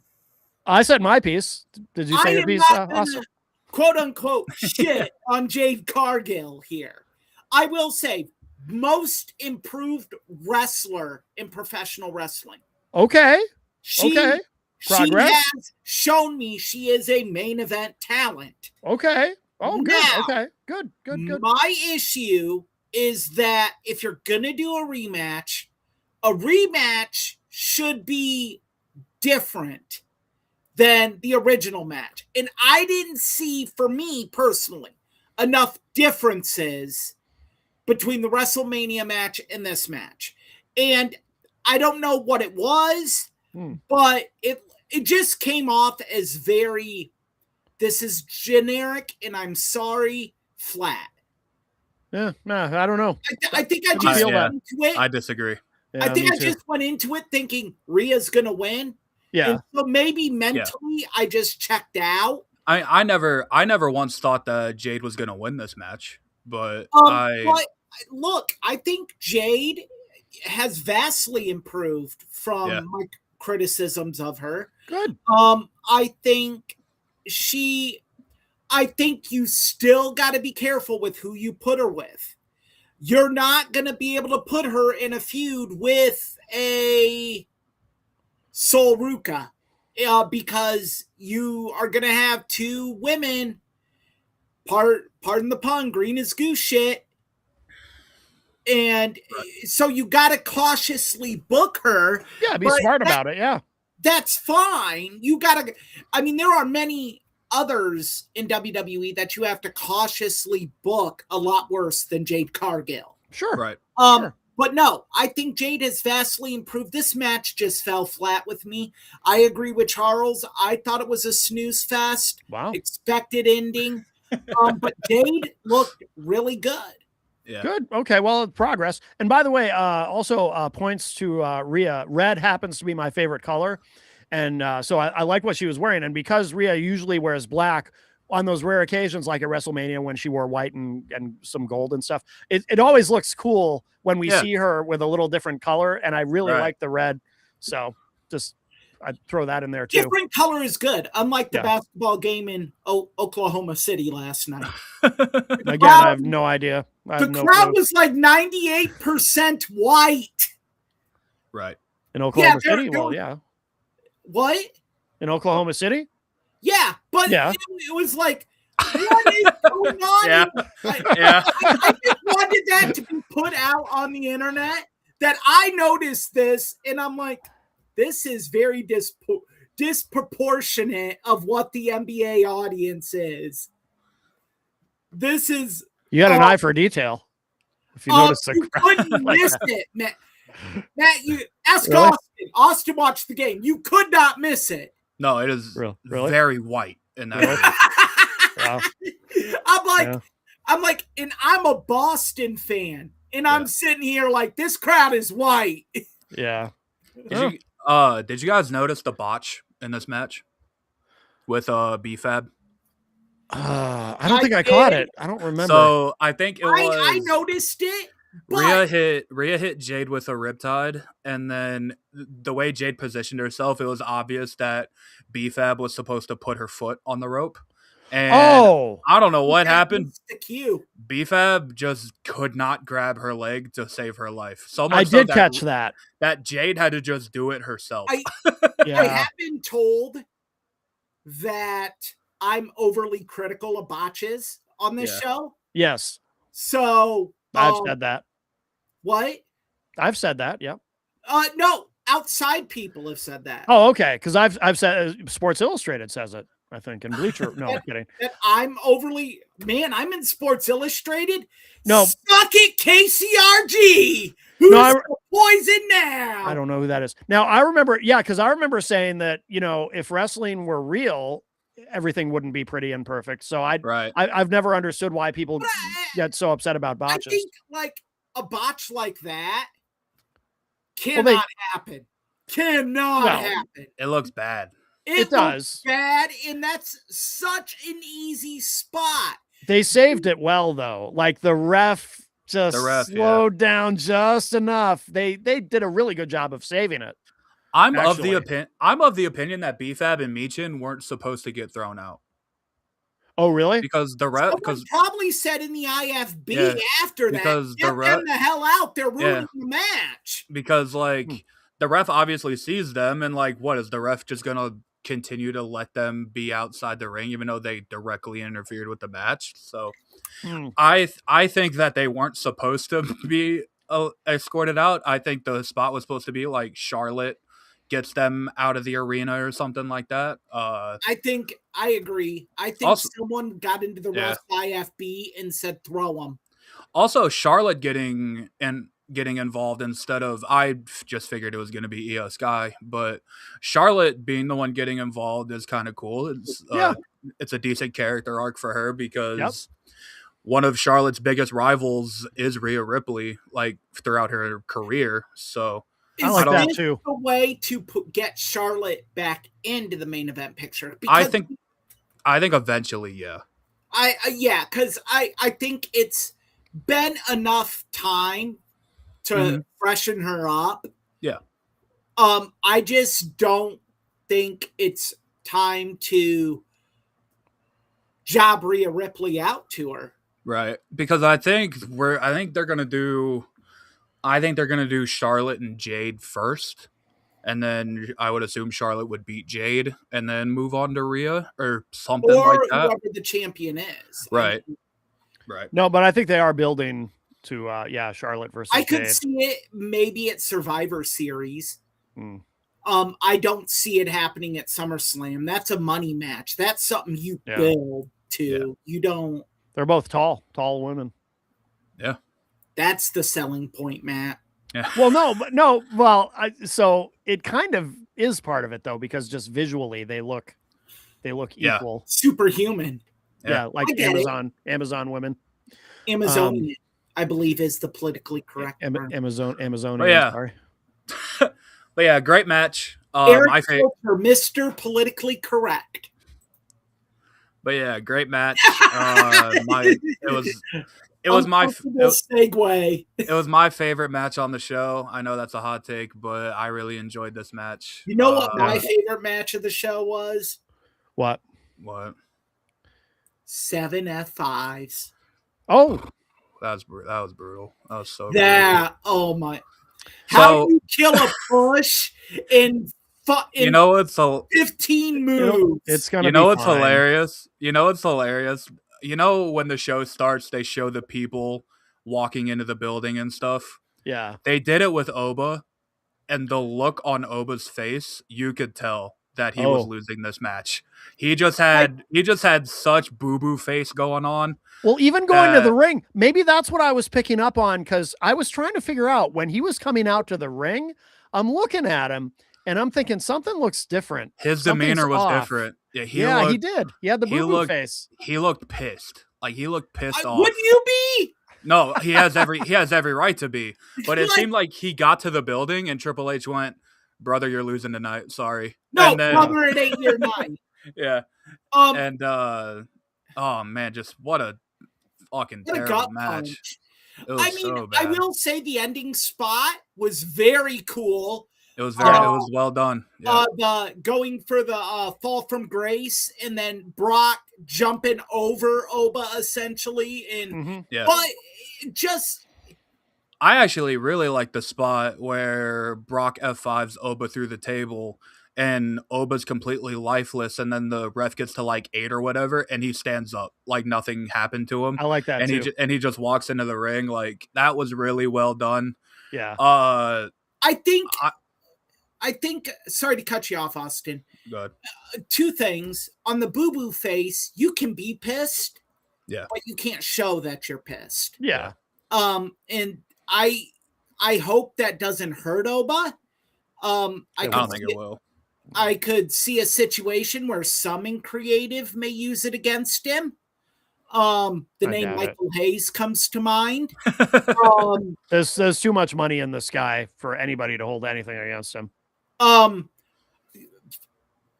I said my piece. Did you say your piece? Awesome. Quote unquote shit on Jade Cargill here. I will say, most improved wrestler in professional wrestling. Okay. She Progress. has shown me she is a main event talent. Okay. Oh, good. Now, okay. Good. My issue is that if you're going to do a rematch should be different than the original match. And I didn't see, for me personally, enough differences between the WrestleMania match and this match. And I don't know what it was, but it just came off as very, this is generic, and I'm sorry, flat. Yeah, no, I don't know. I think I just went into it. I disagree. Yeah, I think I just went into it thinking Rhea's gonna win. Yeah. And so maybe mentally I just checked out. I never once thought that Jade was gonna win this match, but look, I think Jade has vastly improved from my criticisms of her. Good. I think she I think you still got to be careful with who you put her with. You're not going to be able to put her in a feud with a Sol Ruca because you are going to have two women, pardon the pun, green as goose shit. And so you got to cautiously book her. Yeah, be smart about it. Yeah. That's fine. You got to, I mean, there are many others in WWE that you have to cautiously book a lot worse than Jade Cargill. Sure. Right. Sure. But no, I think Jade has vastly improved. This match just fell flat with me. I agree with Charles. I thought it was a snooze fest. Wow. Expected ending. But Jade looked really good. Yeah. Good. Okay. Well, progress. And by the way, also points to Rhea. Red happens to be my favorite color. And so I like what she was wearing. And because Rhea usually wears black on those rare occasions, like at WrestleMania when she wore white and some gold and stuff, it always looks cool when we see her with a little different color. And I really like the red. So just I'd throw that in there too. Different color is good, unlike the basketball game in Oklahoma City last night. Again, I have no idea. The crowd was like 98% white. Right. In Oklahoma City? Well, yeah. What? In Oklahoma City? Yeah, but it was like, what is going on? I just wanted that to be put out on the internet, that I noticed this, and I'm like, this is very disproportionate of what the NBA audience is. This is... You got an eye for detail. If you notice the crowd. You couldn't miss it, Matt. Matt, you ask Austin. Austin watched the game. You could not miss it. No, it is very white in that. Wow. I'm like, and I'm a Boston fan, and I'm sitting here like, this crowd is white. Yeah. Did you guys notice the botch in this match with B-Fab? I don't think I caught it. I don't remember. So I think it was. I noticed it. Rhea hit Jade with a riptide, and then the way Jade positioned herself, it was obvious that B-Fab was supposed to put her foot on the rope. And I don't know what happened. The cue. B-Fab just could not grab her leg to save her life. So much I did catch that. That Jade had to just do it herself. I have been told that I'm overly critical of botches on this show. Yes. So I've said that. What? I've said that. Yeah. No, outside people have said that. Oh, okay. Because I've said Sports Illustrated says it. I think in Bleacher. No, I'm kidding. That I'm overly I'm in Sports Illustrated. No, suck it, KCRG. Who's poison now? I don't know who that is. Now I remember, because I remember saying that if wrestling were real, everything wouldn't be pretty and perfect. So I've never understood why people get so upset about botches. I think like a botch like that cannot happen. Cannot happen. It looks bad. It does. Bad, and that's such an easy spot. They saved it well though. Like the ref just slowed down just enough. They did a really good job of saving it. I'm of the opinion that B-Fab and Michin weren't supposed to get thrown out. Oh, really? Because the ref probably said in the IFB after that, get them the hell out. They're ruining the match. Because the ref obviously sees them, and what is the ref just gonna continue to let them be outside the ring even though they directly interfered with the match? So I think that they weren't supposed to be escorted out. I think the spot was supposed to be like Charlotte gets them out of the arena or something like that. I agree. I think someone got into the ref IFB and said throw them. Also, Charlotte getting involved instead of, I just figured it was going to be Io Sky, but Charlotte being the one getting involved is kind of cool. It's a decent character arc for her because one of Charlotte's biggest rivals is Rhea Ripley, throughout her career. So I like that too. A way to get Charlotte back into the main event picture. I think eventually, because I think it's been enough time to freshen her up. Yeah. I just don't think it's time to job Rhea Ripley out to her. Right. Because I think they're gonna do Charlotte and Jade first. And then I would assume Charlotte would beat Jade and then move on to Rhea or something Or like that. whoever the champion is. Right. Right. No, but I think they are building to Charlotte versus I could Jade. see it maybe at Survivor Series. Hmm. I don't see it happening at SummerSlam. That's a money match. That's something you build to. Yeah. You don't. They're both tall women. Yeah. That's the selling point, Matt. Yeah. Well, well, so it kind of is part of it though, because just visually they look equal. Superhuman. Yeah, like I get Amazon women. Amazonian, I believe, is the politically correct term. Amazonian. Oh, yeah. Sorry. But yeah, great match. Eric My favorite. Silver, Mr. Politically Correct. But yeah, great match. It was my segue. It was my favorite match on the show. I know that's a hot take, but I really enjoyed this match. You know what my favorite match of the show was? What? 7 F5s. Oh, that was brutal. That was so that. brutal. Oh my! How do you kill a push in you know it's 15 moves? It's gonna. It's hilarious. It's hilarious. When the show starts, they show the people walking into the building and stuff. Yeah, they did it with Oba, and the look on Oba's face, you could tell that he was losing this match. He just had such boo-boo face going on. Well, even going to the ring, maybe that's what I was picking up on, because I was trying to figure out when he was coming out to the ring, I'm looking at him and I'm thinking something looks different. His demeanor was different. Yeah, he did. He had the boo-boo face. He looked pissed. Like he looked pissed off. Wouldn't you be? No, he has every right to be. But it seemed like he got to the building and Triple H went, "Brother, you're losing tonight. Sorry." No, brother, it ain't your night. Yeah. And oh man, just what a fucking terrible match. I mean, so I will say the ending spot was very cool. It was it was well done. Yeah. The going for the fall from grace and then Brock jumping over Oba essentially, and but just. I actually really like the spot where Brock F5s Oba through the table and Oba's completely lifeless, and then the ref gets to like 8 or whatever, and he stands up like nothing happened to him. I like that and too. He just walks into the ring. Like that was really well done. Yeah. I think. Sorry to cut you off, Austin. Good. 2 things on the boo-boo face. You can be pissed, but you can't show that you're pissed. Yeah. And I hope that doesn't hurt Oba. I don't think it will. I could see a situation where some creative may use it against him. The name Michael Hayes comes to mind. There's too much money in this guy for anybody to hold anything against him.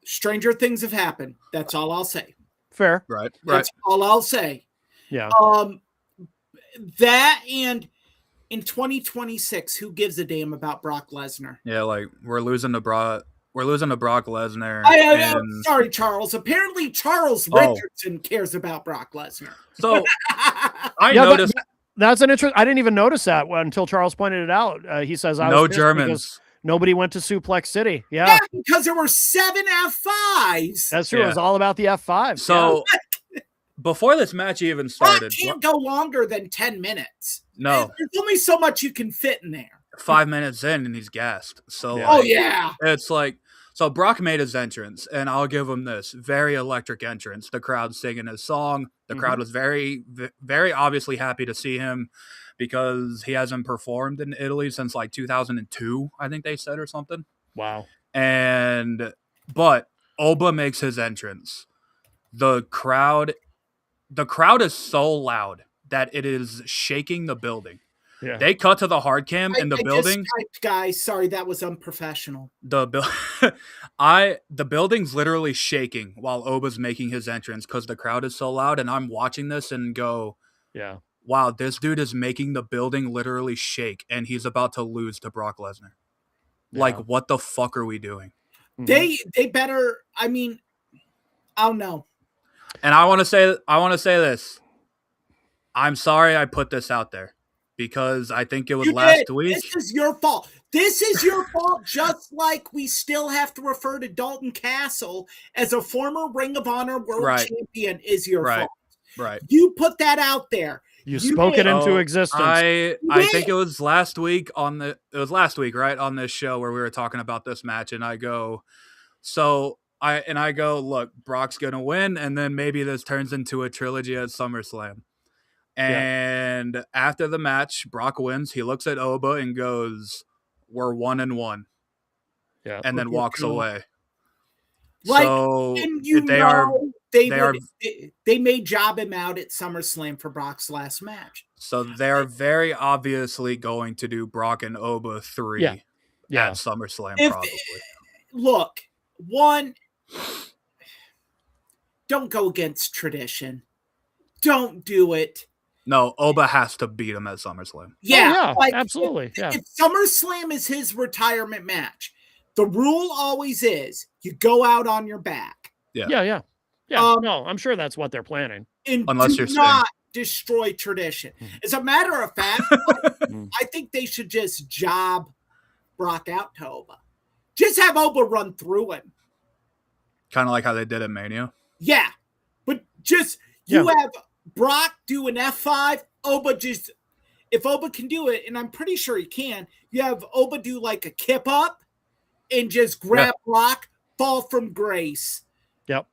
Stranger things have happened. That's all I'll say. Fair. Right. That's all I'll say. Yeah. That and in 2026, who gives a damn about Brock Lesnar? Yeah, like we're losing to Brock Lesnar. I'm sorry, Charles. Apparently, Charles Richardson cares about Brock Lesnar. So I noticed that's an interest. I didn't even notice that until Charles pointed it out. He says, "I no was Germans. Nobody went to Suplex City." Yeah, because there were 7 F5s. That's true. It was all about the F5s. So before this match even started, can't go longer than 10 minutes. No, there's only so much you can fit in there. 5 minutes in, and he's gassed. So it's like. So Brock made his entrance, and I'll give him this very electric entrance. The crowd singing his song. The crowd was very, very obviously happy to see him because he hasn't performed in Italy since like 2002, I think they said, or something. Wow. But Oba makes his entrance. The crowd is so loud that it is shaking the building. Yeah. They cut to the hard cam in the building. Guys, sorry, that was unprofessional. The building's literally shaking while Oba's making his entrance because the crowd is so loud, and I'm watching this and go, yeah, wow, this dude is making the building literally shake, and he's about to lose to Brock Lesnar. Yeah. Like, what the fuck are we doing? They better. I mean, I don't know. And I want to say this. I'm sorry I put this out there because I think it was You last did. week. This is your fault. This is your fault, just like we still have to refer to Dalton Castle as a former Ring of Honor World Right. Champion is your Right. fault. Right. You put that out there. You spoke it did. into So, existence. I did. think it was last week right on this show where we were talking about this match, and I go, look, Brock's gonna win, and then maybe this turns into a trilogy at SummerSlam. And after the match, Brock wins. He looks at Oba and goes, "We're 1-1," Yeah. and then walks away. Like, So and you they know are they may job him out at SummerSlam for Brock's last match. so they're very obviously going to do Brock and Oba 3 Yeah. at SummerSlam If- probably. Look, one, don't go against tradition. Don't do it. No, Oba has to beat him at SummerSlam. Yeah, like, absolutely. Yeah. If SummerSlam is his retirement match, the rule always is you go out on your back. Yeah. No, I'm sure that's what they're planning. And Unless do you're not destroy tradition. Mhm. As a matter of fact, I think they should just job Brock out to Oba. Just have Oba run through him. Kind of like how they did at Mania. Yeah. But just you have Brock do an F5, Oba just if Oba can do it, and I'm pretty sure he can, you have Oba do like a kip up and just grab Brock, fall from grace. Yep.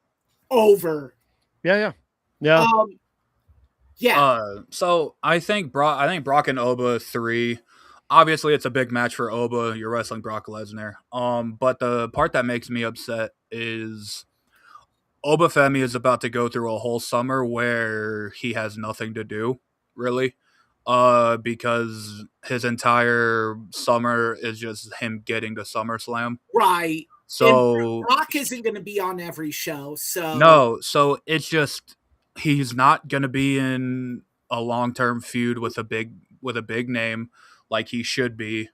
Over. Yeah. So I think Brock and Oba 3. Obviously, it's a big match for Oba. You're wrestling Brock Lesnar. But the part that makes me upset is Oba Femi is about to go through a whole summer where he has nothing to do, really. Because his entire summer is just him getting to SummerSlam. Right. So and Brock isn't going to be on every show. So no, so it's just he's not going to be in a long-term feud with a big name like he should be.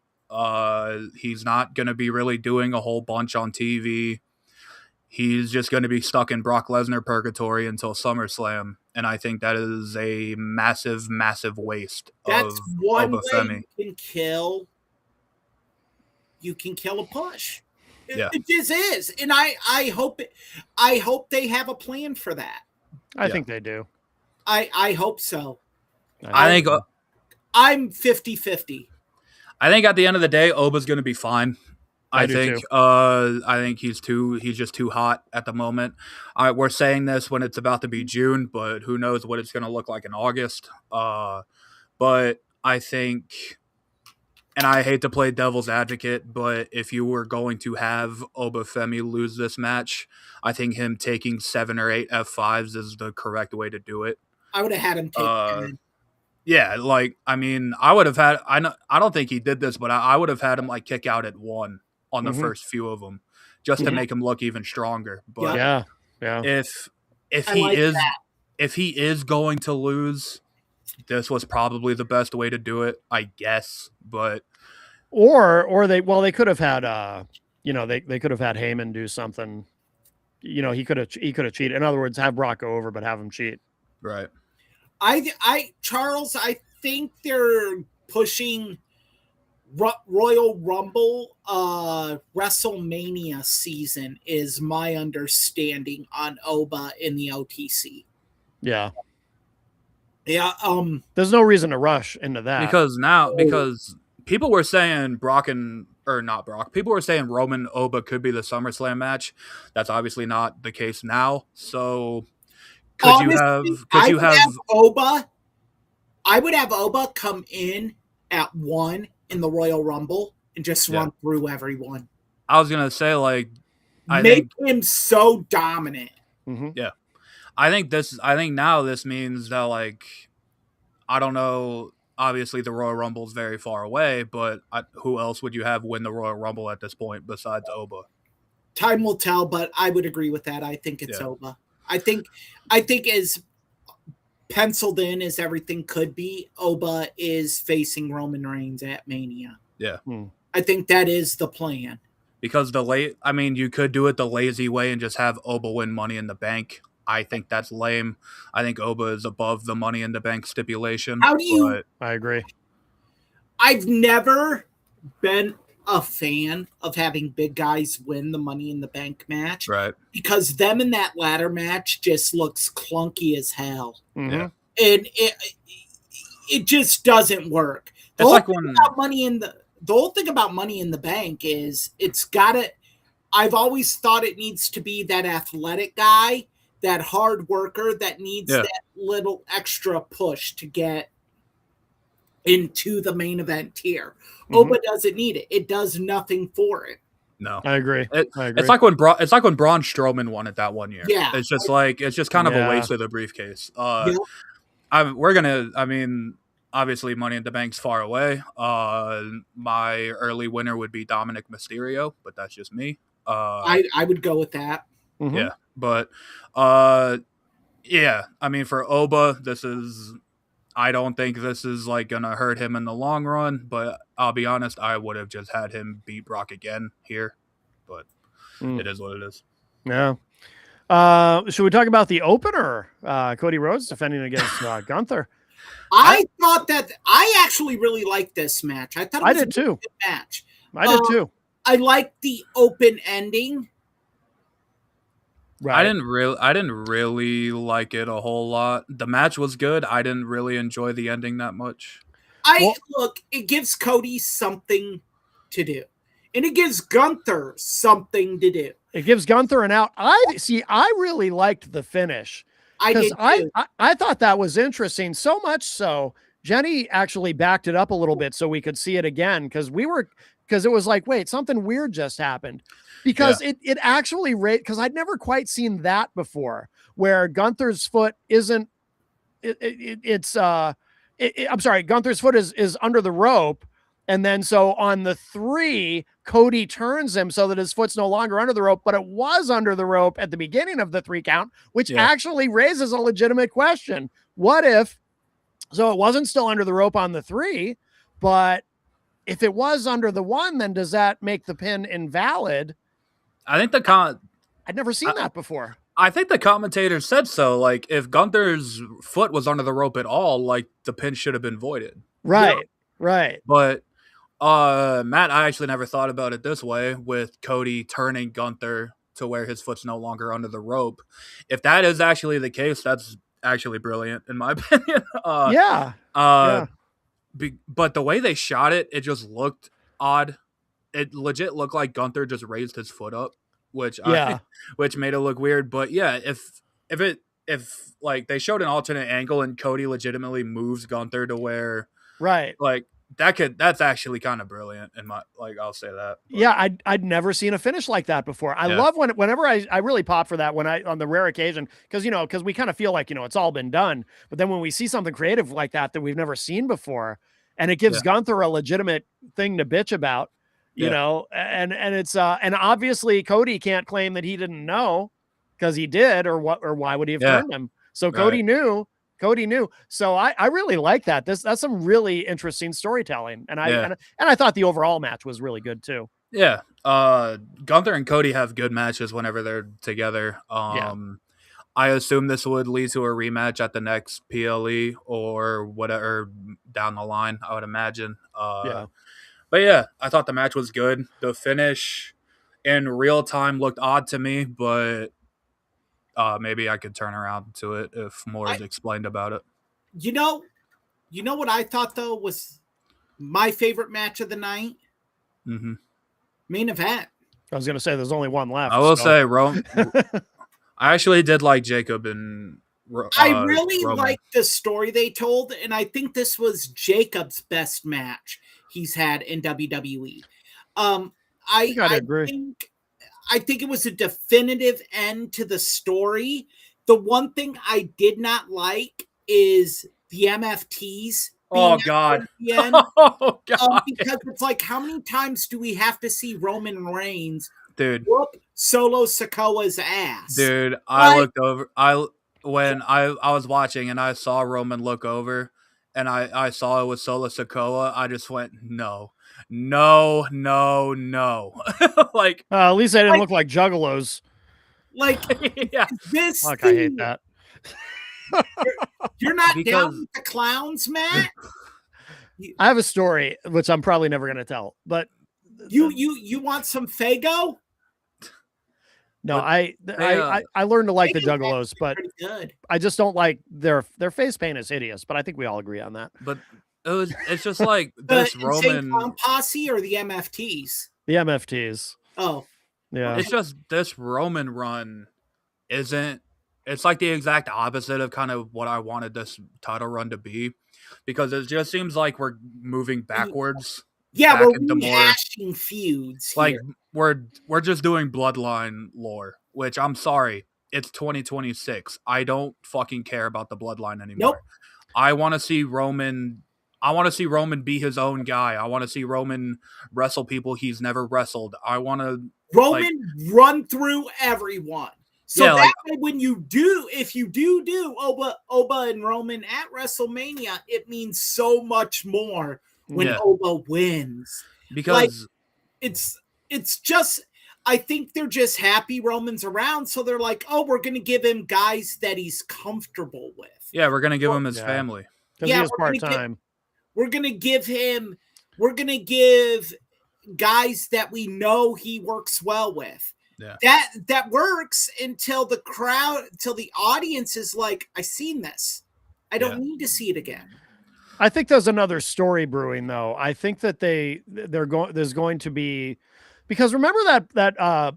He's not going to be really doing a whole bunch on TV. He's just going to be stuck in Brock Lesnar purgatory until SummerSlam, and I think that is a massive, massive waste. That's of one Oba way Femi. You can kill a push. Yeah. It just is, and I hope they have a plan for that. I think they do. I hope so. I think I'm 50-50. I think at the end of the day, Oba's going to be fine. I do think. too. I think he's just too hot at the moment. We're saying this when it's about to be June, but who knows what it's going to look like in August. But I think, and I hate to play devil's advocate, but if you were going to have Oba Femi lose this match, I think him taking 7 or 8 F5s is the correct way to do it. I would have had him take 10. Yeah, like, I mean, I would have had, I don't think he did this, but I would have had him like kick out at 1 on the first few of them just to make him look even stronger. But Yeah. if I he like is that. if he is going to lose, this was probably the best way to do it, I guess. But Or they could have had they could have had Heyman do something. He could have cheated. In other words, have Brock go over, but have him cheat. right. Charles, I think they're pushing Royal Rumble WrestleMania season is my understanding on Oba in the OTC. Yeah. Yeah, There's no reason to rush into that. Because people were saying people were saying Roman Oba could be the SummerSlam match. That's obviously not the case now. So could you have Oba? I would have Oba come in at 1 in the Royal Rumble and just run through everyone. I was gonna say, like, Make him so dominant. Mm-hmm. Yeah. I think now this means that, like, I don't know, obviously the Royal Rumble is very far away, but who else would you have win the Royal Rumble at this point besides Oba? Time will tell, but I would agree with that. I think it's Oba. I think as penciled in as everything could be, Oba is facing Roman Reigns at Mania. Yeah. I think that is the plan. Because you could do it the lazy way and just have Oba win Money in the Bank I think that's lame. I think Oba is above the Money in the Bank stipulation. How do you? But I agree. I've never been a fan of having big guys win the Money in the Bank match right, because them in that ladder match just looks clunky as hell, Mhm. Yeah. and it just doesn't work. The It's whole like thing when about the whole thing about Money in the Bank is it's got to. I've always thought it needs to be that athletic guy, that hard worker that needs Yeah. that little extra push to get into the main event tier. Mhm. Oba doesn't need it. It does nothing for it. no. I agree. I agree. It's like when Braun Strowman won it that one year. Yeah. It's just kind of a Yeah. waste of the briefcase. Yeah. I mean, obviously Money in the Bank's far away. My early winner would be Dominic Mysterio, but that's just me. I would go with that. Mhm. Yeah, but yeah, I mean for Oba, I don't think this is like gonna hurt him in the long run, but I'll be honest, I would have just had him beat Brock again here, but Mm. it is what it is. Yeah. Should we talk about the opener? Cody Rhodes defending against Gunther. I thought that I actually really liked this match. I thought it was I did too. a good match. I did too. I liked the open ending. Right. I didn't really like it a whole lot. The match was good. I didn't really enjoy the ending that much. Look, it gives Cody something to do. And it gives Gunther something to do. It gives Gunther an out. I really liked the finish. I did too. I thought that was interesting. So much so, Jenny actually backed it up a little bit so we could see it again because it was like, wait, something weird just happened. Because it actually because I'd never quite seen that before, where Gunther's foot isn't. I'm sorry, Gunther's foot is under the rope, and then so on the 3, Cody turns him so that his foot's no longer under the rope, but it was under the rope at the beginning of the 3 count, which actually raises a legitimate question. What if? So it wasn't still under the rope on the 3, but if it was under the 1, then does that make the pin invalid? I think I'd never seen that before. I think the commentator said so. Like, if Gunther's foot was under the rope at all, like the pin should have been voided. Right, right. But Matt, I actually never thought about it this way with Cody turning Gunther to where his foot's no longer under the rope. If that is actually the case, that's actually brilliant in my opinion. Yeah. But the way they shot it, it just looked odd. It legit looked like Gunther just raised his foot up, which made it look weird. But yeah, if like they showed an alternate angle and Cody legitimately moves Gunther to where like that's actually kind of brilliant in my I'll say that. But. Yeah, I'd never seen a finish like that before. I love whenever I really pop for that on the rare occasion because we kind of feel like it's all been done, but then when we see something creative like that we've never seen before, and it gives Gunther a legitimate thing to bitch about. And it's and obviously Cody can't claim that he didn't know because he did, or why would he have turned him? So Cody knew. So I really like that. That's some really interesting storytelling. And I thought the overall match was really good too. Yeah. Gunther and Cody have good matches whenever they're together. I assume this would lead to a rematch at the next PLE or whatever down the line, I would imagine. But yeah, I thought the match was good. The finish in real time looked odd to me, but maybe I could turn around to it if more is explained about it. You know what I thought though was my favorite match of the night? Mm-hmm. Main event. I was going to say there's only one left. I will say Rome. I actually did like Jacob and I really liked the story they told, and I think this was Jacob's best match he's had in WWE. I agree. I think it was a definitive end to the story. The one thing I did not like is the MFTs. Oh God! Oh God! Because it's like, how many times do we have to see Roman Reigns, whoop Solo Sikoa's ass? Dude, I looked over. When I was watching and I saw Roman look over, and I saw it was Solo Sikoa, I just went no. Like at least they didn't look like juggalos. Like Yeah, this, Fuck, I hate that. you're not Because- down with the clowns, Matt. I have a story which I'm probably never going to tell, but You want some Fago? no, But I learned to like the Fago's Juggalos, actually but pretty good. I just don't like their face paint is hideous. But I think we all agree on that. but it's just like The this Insane Clown Roman. Posse or the MFTs? The MFTs, Oh, yeah, It's just this Roman run isn't. It's like the exact opposite of kind of what I wanted this title run to be, because it just seems like we're moving backwards. yeah, Back we're into more- rehashing feuds Like here. we're just doing bloodline lore, which I'm sorry, it's 2026. I don't fucking care about the bloodline anymore. Nope. I want to see Roman. I want to see Roman be his own guy. I want to see Roman wrestle people he's never wrestled. I want to. Roman run through everyone. So Yeah, that way, when you do, if you do Oba and Roman at WrestleMania, it means so much more when Yeah. Oba wins. Because It's just, I think they're just happy Roman's around, so they're like, oh, we're gonna give him guys that he's comfortable with. yeah, we're gonna give him his Yeah. family. because Yeah, he is we're gonna part time. We're gonna give guys that we know he works well with. Yeah. That works until the audience is like, I seen this. I don't need to see it again. I think there's another story brewing, though. I think that there's going to be, because remember that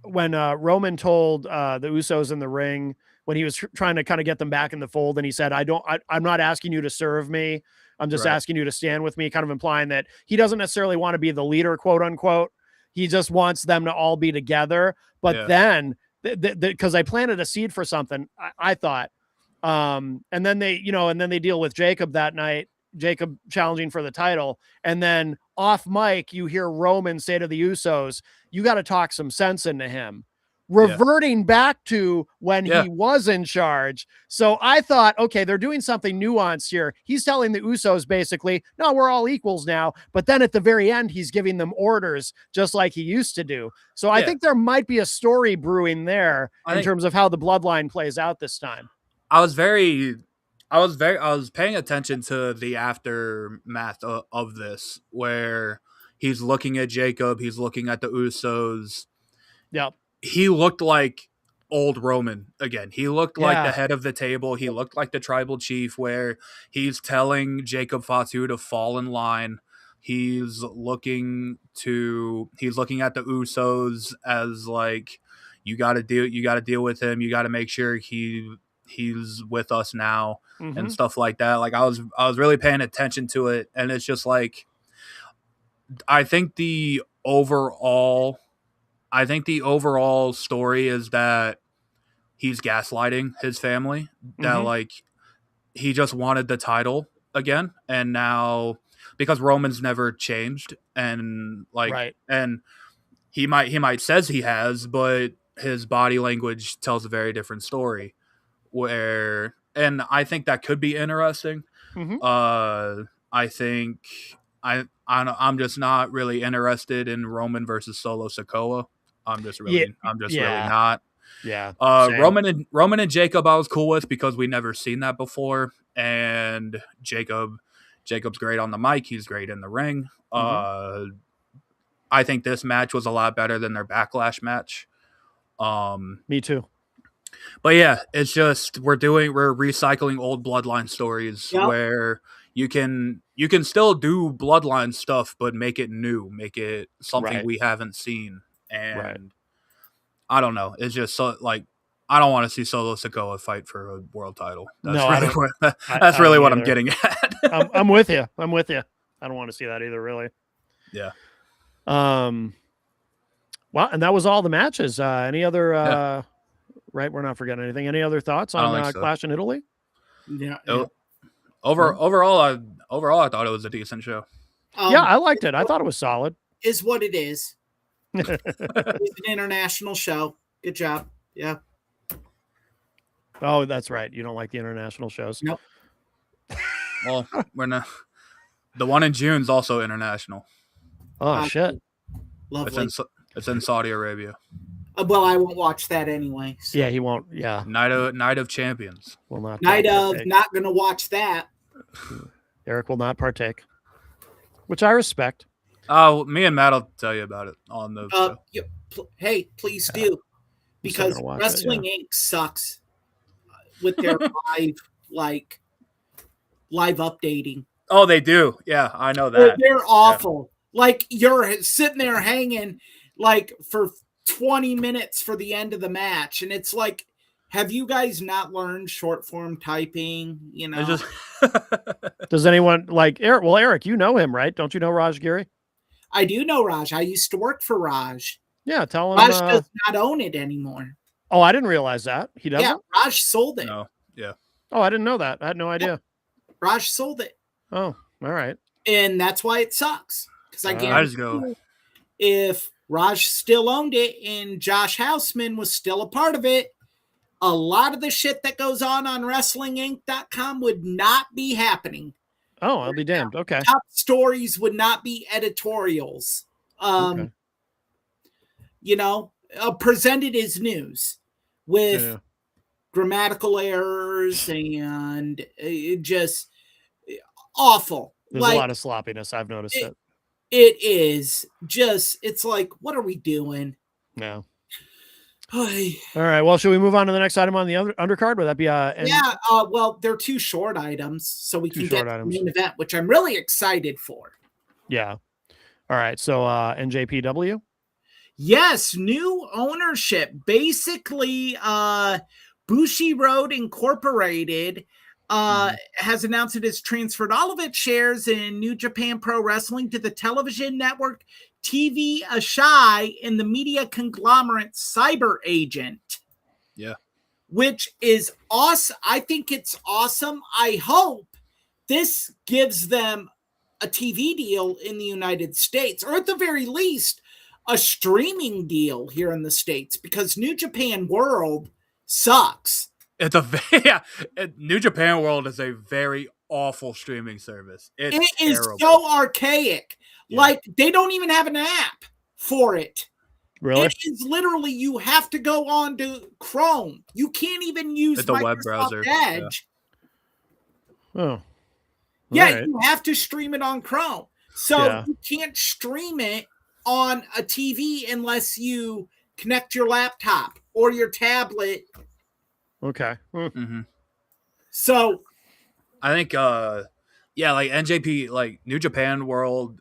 when Roman told the Usos in the ring when he was trying to kind of get them back in the fold, and he said, I'm not asking you to serve me. I'm just Right. asking you to stand with me, kind of implying that he doesn't necessarily want to be the leader, quote unquote. He just wants them to all be together. But Yeah. then, because I planted a seed for something, I thought, and then they deal with Jacob that night, Jacob challenging for the title. And then off mic, you hear Roman say to the Usos, you got to talk some sense into him, reverting back to when Yeah. he was in charge. So I thought, okay, they're doing something nuanced here. He's telling the Usos basically, no, we're all equals now. But then at the very end, he's giving them orders just like he used to do. So I Yeah. think there might be a story brewing there I in think- terms of how the bloodline plays out this time. I was paying attention to the aftermath of this, where he's looking at Jacob, he's looking at the Usos. Yep. He looked like old Roman again. He looked like Yeah. the head of the table. He looked like the tribal chief, where he's telling Jacob Fatu to fall in line. He's looking at the Usos as like, you got to deal with him. You got to make sure he's with us now Mhm. and stuff like that. Like I was really paying attention to it, and it's just like, I think the overall story is that he's gaslighting his family, that Mhm. like he just wanted the title again, and now because Roman's never changed, and like Right. and he might says he has, but his body language tells a very different story. And I think that could be interesting. Mhm. I think I'm just not really interested in Roman versus Solo Sikoa. I'm just really not. Yeah. Same. Roman and Jacob I was cool with because we never seen that before, and Jacob's great on the mic. He's great in the ring. I think this match was a lot better than their Backlash match. Me too. But yeah, it's just we're recycling old bloodline stories Yep. where you can still do bloodline stuff, but make it new, make it something Right. we haven't seen. And Right. I don't know. It's just so like, I don't want to see Solo Sikoa fight for a world title. That's No, I really don't- what, I that's really don't what I'm either. getting at. I'm with you. I'm with you. I don't want to see that either, really. Yeah. Well, and that was all the matches. Any other Yeah. right? We're not forgetting anything. Any other thoughts I don't on think so. Clash in Italy? Yeah. Overall, I thought it was a decent show. Yeah, I liked it. I thought it was solid. Is what it is. It's an international show. Good job. Yeah. Oh, that's right. You don't like the international shows. Nope. Well, we're not. The one in June's also international. Oh shit. It's Lovely. in Saudi Arabia. Well, I won't watch that anyway. So. Yeah, he won't. Yeah, Night of Champions. will not. Night of, partake. not going to watch that. Eric will not partake, which I respect. Oh, me and Matt will tell you about it on the show. Hey, please do. Because gonna watch it, Wrestling Inc. sucks with their live updating. Oh, they do. Yeah, I know that. They're awful. Yeah. Like you're sitting there hanging like for 20 minutes for the end of the match. And it's like, have you guys not learned short form typing? You know, Does anyone like Eric? Well, Eric, you know him, right? Don't you know Raj Giri? I do know Raj. I used to work for Raj. Yeah, tell him. Raj does not own it anymore. Oh, I didn't realize that. He doesn't? Yeah, Raj sold it. No. Yeah. Oh, I didn't know that. I had no idea. Raj sold it. Oh, all right. And that's why it sucks. Because I guarantee if Raj still owned it and Josh Houseman was still a part of it, a lot of the shit that goes on WrestlingInc.com would not be happening. Oh, I'll be damned. Okay. Top stories would not be editorials. Okay. You know, presented as news with grammatical errors and just awful. There's a lot of sloppiness. I've noticed it. It is just, it's like, what are we doing? No. All right. Well, should we move on to the next item on the undercard? Would that be well, they're 2 short items, so we can get to the main event, which I'm really excited for. Yeah. All right. So NJPW. Yes, new ownership. Basically, Bushiroad Incorporated has announced it has transferred all of its shares in New Japan Pro Wrestling to the television network TV Asahi in the media conglomerate Cyber Agent. Yeah. Which is awesome. I think it's awesome. I hope this gives them a TV deal in the United States, or at the very least, a streaming deal here in the States, because New Japan World sucks. It's New Japan World is a very awful streaming service. It is so archaic. Yeah. Like, they don't even have an app for it. Really? It is literally, you have to go on to Chrome. You can't even use the web browser. Edge. Yeah. Oh. Yeah, right. You have to stream it on Chrome. So you can't stream it on a TV unless you connect your laptop or your tablet. Okay. Mm-hmm. So I think like NJP, like New Japan World,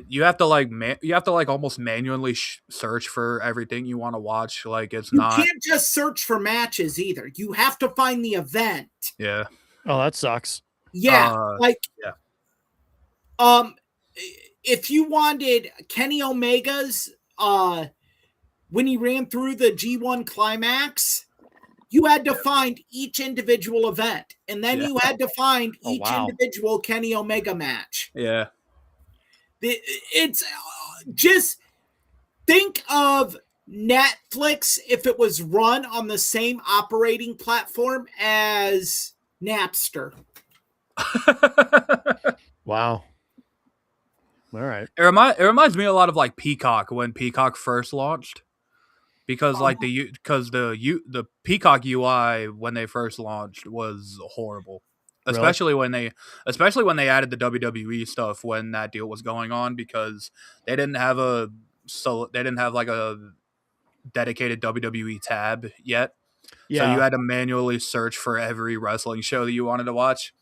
you have to almost manually search for everything you want to watch. Like you can't just search for matches either. You have to find the event. Yeah. Oh, that sucks. Yeah. If you wanted Kenny Omega's when he ran through the G1 Climax, you had to find each individual event, and then you had to find each individual Kenny Omega match. Yeah. It's just, think of Netflix if it was run on the same operating platform as Napster. It Wow. reminds me a lot of like Peacock when Peacock first launched, because the Peacock UI when they first launched was horrible, especially when they added the WWE stuff when that deal was going on, because they didn't have like a dedicated WWE tab yet. Yeah. So you had to manually search for every wrestling show that you wanted to watch.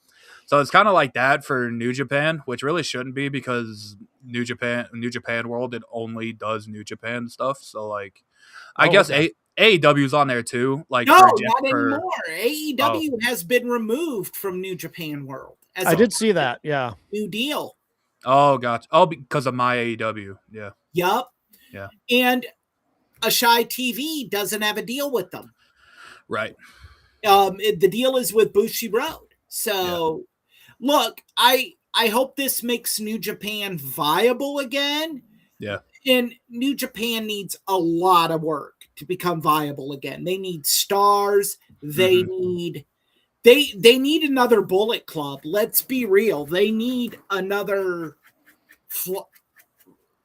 So it's kind of like that for New Japan, which really shouldn't be, because New Japan World, it only does New Japan stuff. So like, I guess AEW's on there too. Like, no, not anymore. AEW has been removed from New Japan World. I did see that. Yeah. New deal. Oh, gotcha. Oh, because of my AEW. Yeah. Yup. Yeah. And Asahi TV doesn't have a deal with them. Right. The deal is with Bushiroad. So, look, I hope this makes New Japan viable again. Yeah. And New Japan needs a lot of work to become viable again. They need stars. They need another Bullet Club. Let's be real. They need another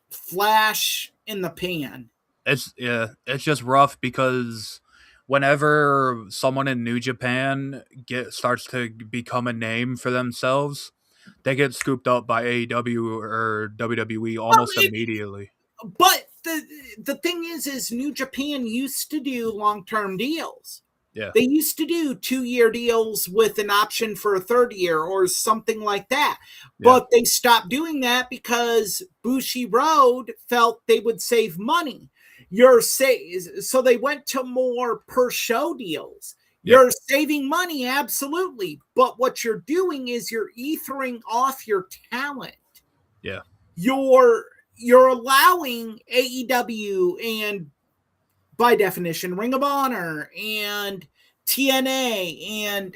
flash in the pan. it's just rough because whenever someone in New Japan starts to become a name for themselves, they get scooped up by AEW or WWE Well, almost immediately. But the thing is New Japan used to do long-term deals. Yeah. They used to do 2-year deals with an option for a third year or something like that. But they stopped doing that because Bushiroad felt they would save money. So they went to more per show deals. You're saving money, absolutely. But what you're doing is you're ethering off your talent. Yeah. You're allowing AEW and, by definition, Ring of Honor and TNA and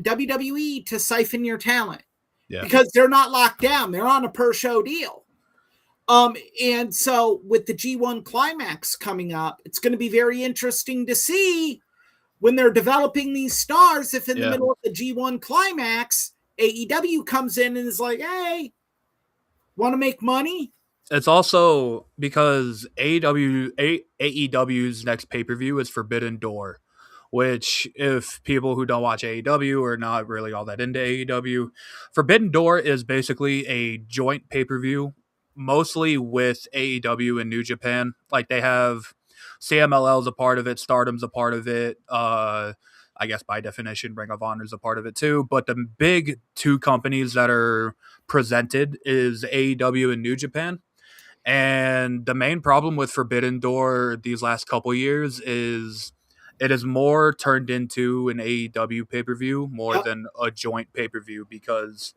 WWE to siphon your talent because they're not locked down. They're on a per show deal. And so with the G1 Climax coming up, it's going to be very interesting to see when they're developing these stars, if in the middle of the G1 Climax, AEW comes in and is like, hey, want to make money? It's also because AEW's next pay-per-view is Forbidden Door, which, if people who don't watch AEW are not really all that into AEW, Forbidden Door is basically a joint pay-per-view, mostly with AEW and New Japan. Like, they have CMLL's a part of it, Stardom's a part of it, I guess by definition, Ring of Honor is a part of it too. But the big two companies that are presented is AEW and New Japan. And the main problem with Forbidden Door these last couple years is it is more turned into an AEW pay-per-view more than a joint pay-per-view because,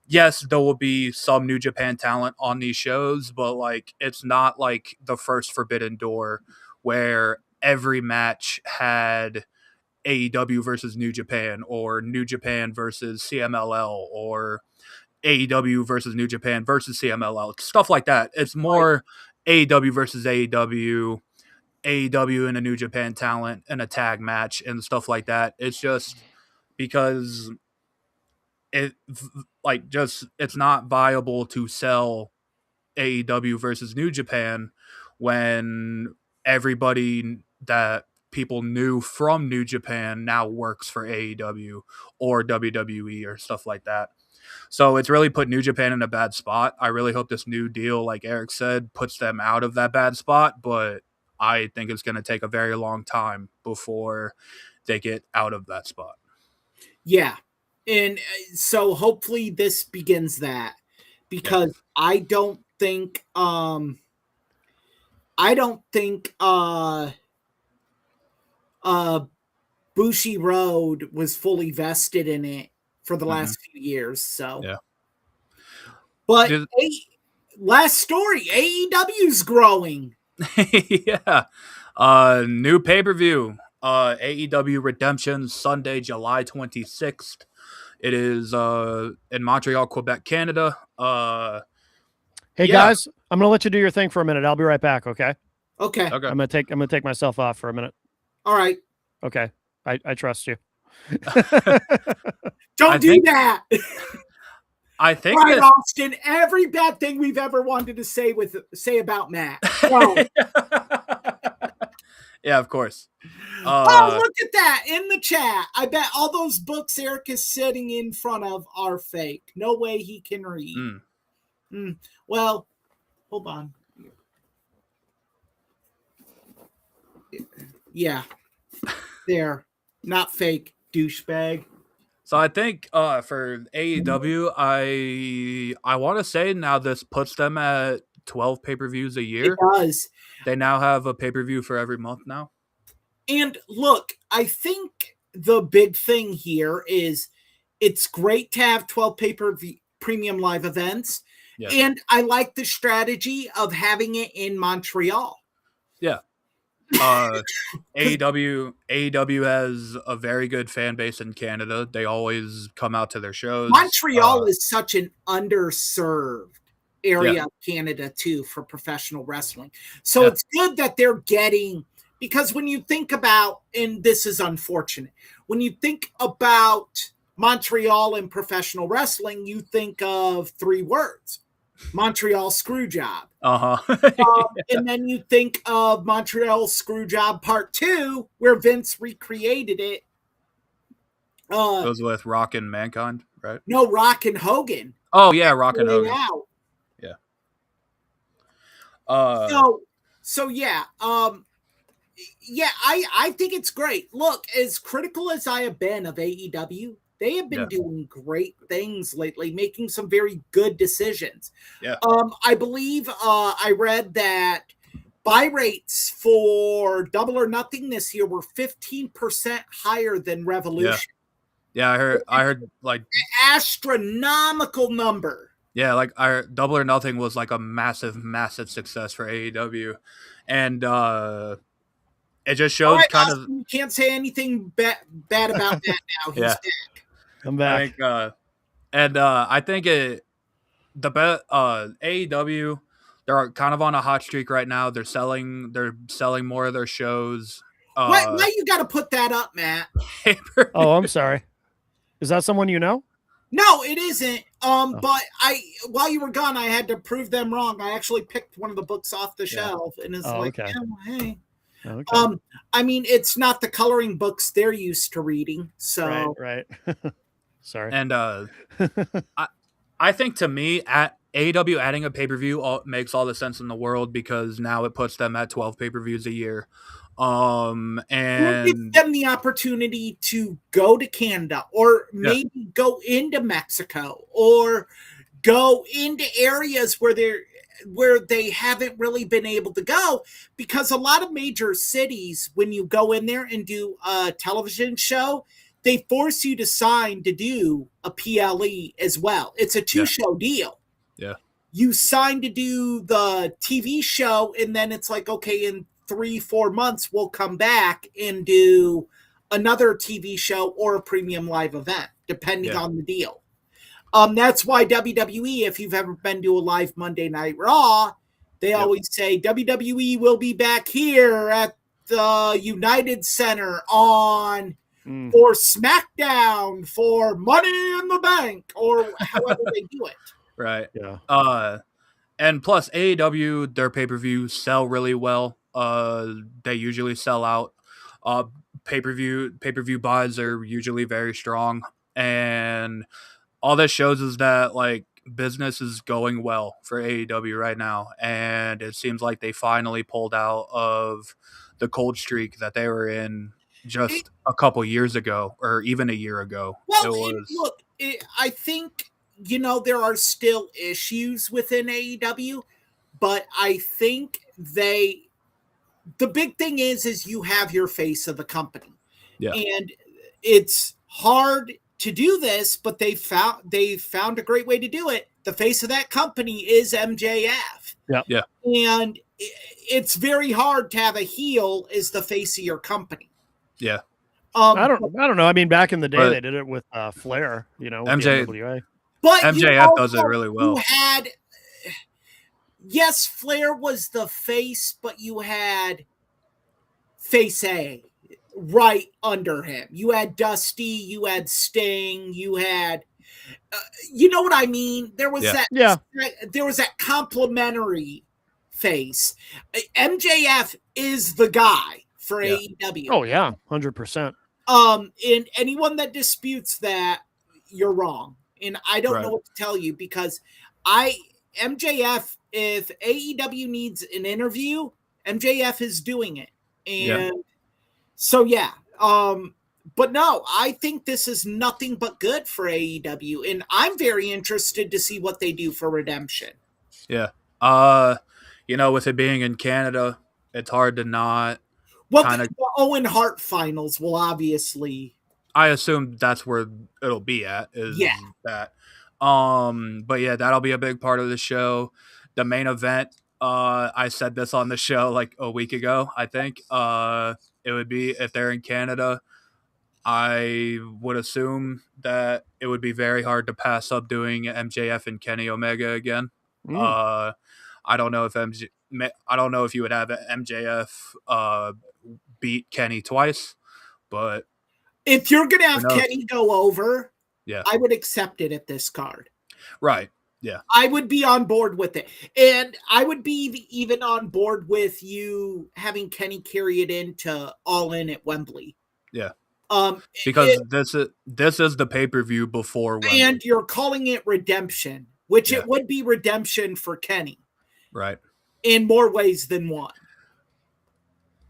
yes, there will be some New Japan talent on these shows, but like it's not like the first Forbidden Door where every match had AEW versus New Japan or New Japan versus CMLL or AEW versus New Japan versus CMLL, stuff like that. It's more AEW versus AEW and a New Japan talent and a tag match and stuff like that. It's just because it's not viable to sell AEW versus New Japan when everybody that people knew from New Japan now works for AEW or WWE or stuff like that. So it's really put New Japan in a bad spot. I really hope this new deal, like Eric said, puts them out of that bad spot, but I think it's going to take a very long time before they get out of that spot. Yeah. And so hopefully this begins that because I don't think Bushiroad was fully vested in it for the last few years. So, but last story, AEW's growing. New pay-per-view, AEW Redemption, Sunday, July 26th. It is in Montreal, Quebec, Canada. Hey guys, I'm gonna let you do your thing for a minute. I'll be right back. Okay. Okay. I'm gonna take myself off for a minute. All right. Okay. I trust you. Don't do that. I think right, Austin. Every bad thing we've ever wanted to say about Matt. No. Yeah, of course. Oh, look at that in the chat. I bet all those books Eric is sitting in front of are fake. No way he can read. Well, hold on. Yeah. There. Not fake, douchebag. So I think for AEW, I want to say now this puts them at 12 pay-per-views a year. It does. They now have a pay-per-view for every month now. And look, I think the big thing here is it's great to have 12 pay-per-view premium live events. Yes. And I like the strategy of having it in Montreal. Yeah. AEW has a very good fan base in Canada. They always come out to their shows. Montreal is such an underserved area of Canada too for professional wrestling. So it's good that they're getting, because when you think about, and this is unfortunate, when you think about Montreal and professional wrestling, you think of three words: Montreal Screwjob. Uh-huh. And then you think of Montreal Screwjob Part 2, where Vince recreated it. It was with Rock and Mankind, right? No, Rock and Hogan. Oh yeah, Rock and Way Hogan. out. Yeah. So yeah. Yeah, I think it's great. Look, as critical as I have been of AEW, they have been doing great things lately, making some very good decisions. Yeah. I believe I read that buy rates for Double or Nothing this year were 15% higher than Revolution. Yeah, I heard like astronomical number. Yeah, like our Double or Nothing was like a massive success for AEW, and it just shows right, kind Austin, you can't say anything bad about that now. He's back. I'm back. I think AEW, they're kind of on a hot streak right now. They're selling more of their shows. Why you got to put that up, Matt? Oh, I'm sorry. Is that someone you know? No, it isn't. But while you were gone, I had to prove them wrong. I actually picked one of the books off the shelf, and it's okay. Yeah, well, hey. Okay. I mean, it's not the coloring books they're used to reading. So right. Sorry. And I think to me, at AEW adding a pay-per-view makes all the sense in the world, because now it puts them at 12 pay-per-views a year. And give them the opportunity to go to Canada, or maybe go into Mexico, or go into areas where they haven't really been able to go, because a lot of major cities, when you go in there and do a television show, they force you to sign to do a PLE as well. It's a 2-show deal. Yeah. You sign to do the TV show, and then it's like, okay, in 3-4 months, we'll come back and do another TV show or a premium live event, depending on the deal. That's why WWE, if you've ever been to a live Monday Night Raw, they always say WWE will be back here at the United Center on for SmackDown for Money in the Bank, or however they do it. Right. Yeah. And plus AEW, their pay-per-views sell really well. They usually sell out. Pay-per-view buys are usually very strong, and all this shows is that like business is going well for AEW right now, and it seems like they finally pulled out of the cold streak that they were in just a couple years ago, or even a year ago. Well, I think, there are still issues within AEW, but I think the big thing is you have your face of the company. Yeah. And it's hard to do this, but they found a great way to do it. The face of that company is MJF. Yeah. And it's very hard to have a heel as the face of your company. Yeah. I don't know. I mean, back in the day, they did it with Flair, MJ. But MJF does it really well. Yes, Flair was the face, but you had face A right under him. You had Dusty, you had Sting, you had, you know what I mean? There was that complimentary face. MJF is the guy for AEW. Oh yeah, 100%. And anyone that disputes that, you're wrong. And I don't know what to tell you, because MJF, if AEW needs an interview, MJF is doing it. And so, but no, I think this is nothing but good for AEW. And I'm very interested to see what they do for Redemption. Yeah. With it being in Canada, it's hard to not. Well, the Owen Hart finals will obviously. I assume that's where it'll be at. That. But yeah, that'll be a big part of the show. The main event, I said this on the show like a week ago, I think. It would be, if they're in Canada, I would assume that it would be very hard to pass up doing MJF and Kenny Omega again. I don't know if you would have MJF beat Kenny twice, but if you're gonna have Kenny go over, I would accept it at this card. Right. I would be on board with it. And I would be even on board with you having Kenny carry it into All In at Wembley. Yeah. Because this is the pay-per-view before Wembley. And you're calling it redemption, which it would be redemption for Kenny. Right. In more ways than one.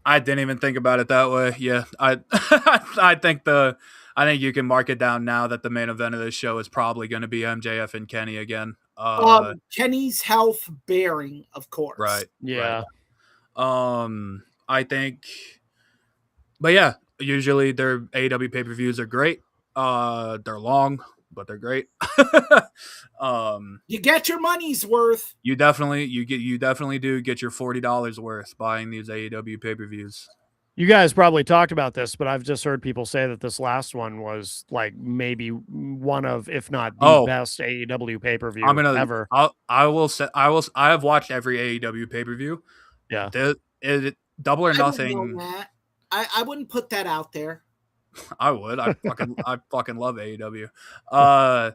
I didn't even think about it that way. Yeah. I think you can mark it down now that the main event of this show is probably going to be MJF and Kenny again. Kenny's health bearing, of course. Right. Yeah. Right. I think, but yeah, usually their AEW pay-per-views are great. They're long, but they're great. You get your money's worth. You definitely do get your $40 worth buying these AEW pay-per-views. You guys probably talked about this, but I've just heard people say that this last one was like maybe one of, if not the best AEW pay-per-view ever. I have watched every AEW pay-per-view. Yeah. Double or Nothing. I wouldn't put that out there. I would. I fucking love AEW. I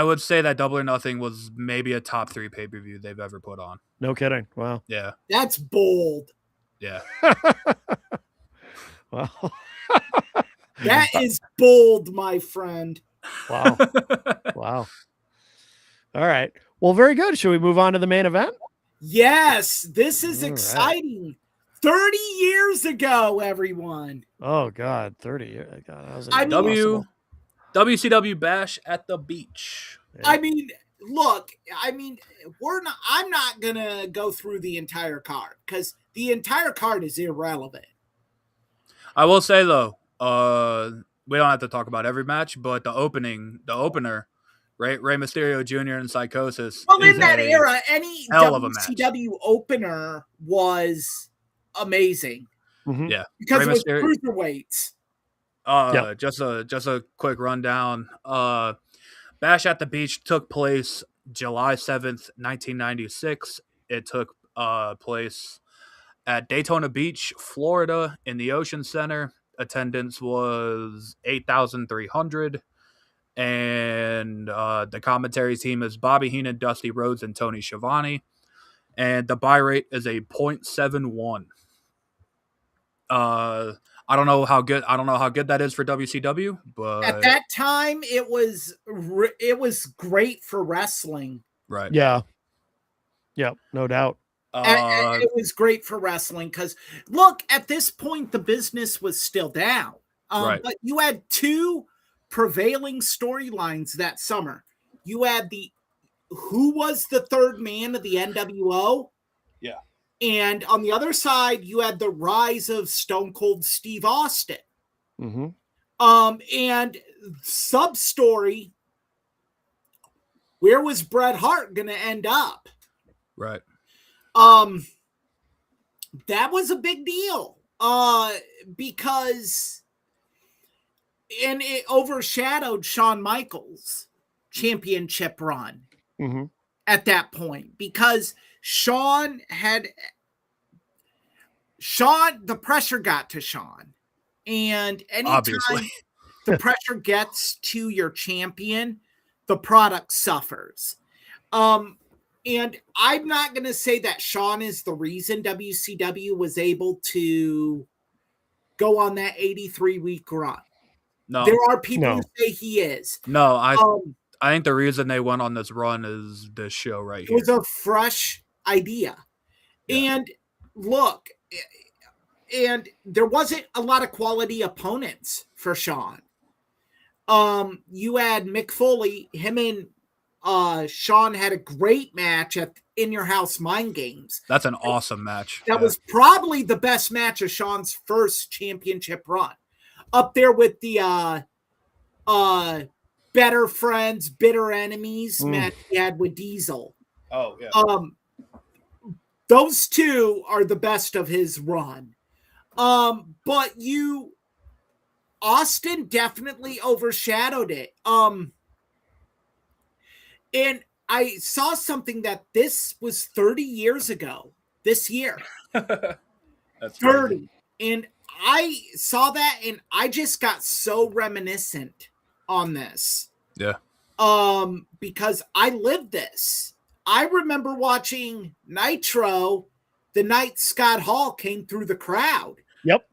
would say that Double or Nothing was maybe a top 3 pay-per-view they've ever put on. No kidding. Wow. Yeah. That's bold. Yeah. Well, that is bold, my friend. Wow. Wow. All right. Well, very good. Should we move on to the main event? Yes, this is All exciting. 30 years ago, everyone. Oh God, 30 years. God, WCW Bash at the Beach. Yeah. I mean, look, I'm not gonna go through the entire card because the entire card is irrelevant. I will say though, we don't have to talk about every match, but the opener, right? Rey Mysterio Jr. and Psychosis. Well, in that era, any WCW opener was amazing. Mm-hmm. Yeah, because it was cruiserweights. Just a quick rundown. Bash at the Beach took place July 7th, 1996. It took place at Daytona Beach, Florida, in the Ocean Center. Attendance was 8,300. And the commentary team is Bobby Heenan, Dusty Rhodes, and Tony Schiavone. And the buy rate is a 0.71. I don't know how good that is for WCW, but at that time it was great for wrestling. Right. Yeah. Yeah, no doubt. It was great for wrestling because look, at this point the business was still down. Right. But you had 2 prevailing storylines that summer. You had who was the third man of the NWO? Yeah. And on the other side, you had the rise of Stone Cold Steve Austin. Mm-hmm. And sub-story, where was Bret Hart going to end up? Right. That was a big deal. Because it overshadowed Shawn Michaels' championship run at that point because the pressure got to Shawn. And anytime the pressure gets to your champion, the product suffers. And I'm not going to say that Shawn is the reason WCW was able to go on that 83-week run. No. There are people who say he is. No, I think the reason they went on this run is this show right here. It was a fresh idea. Yeah. And look, and there wasn't a lot of quality opponents for Shawn. You had Mick Foley, him and Shawn had a great match at In Your House Mind Games. That's an awesome match. That was probably the best match of Shawn's first championship run. Up there with the Better Friends, Bitter Enemies match he had with Diesel. Oh, yeah. Those 2 are the best of his run. But Austin definitely overshadowed it. And I saw something that this was 30 years ago this year. That's 30. crazy. And I saw that and I just got so reminiscent on this. Yeah. because I lived this. I remember watching Nitro the night Scott Hall came through the crowd. Yep.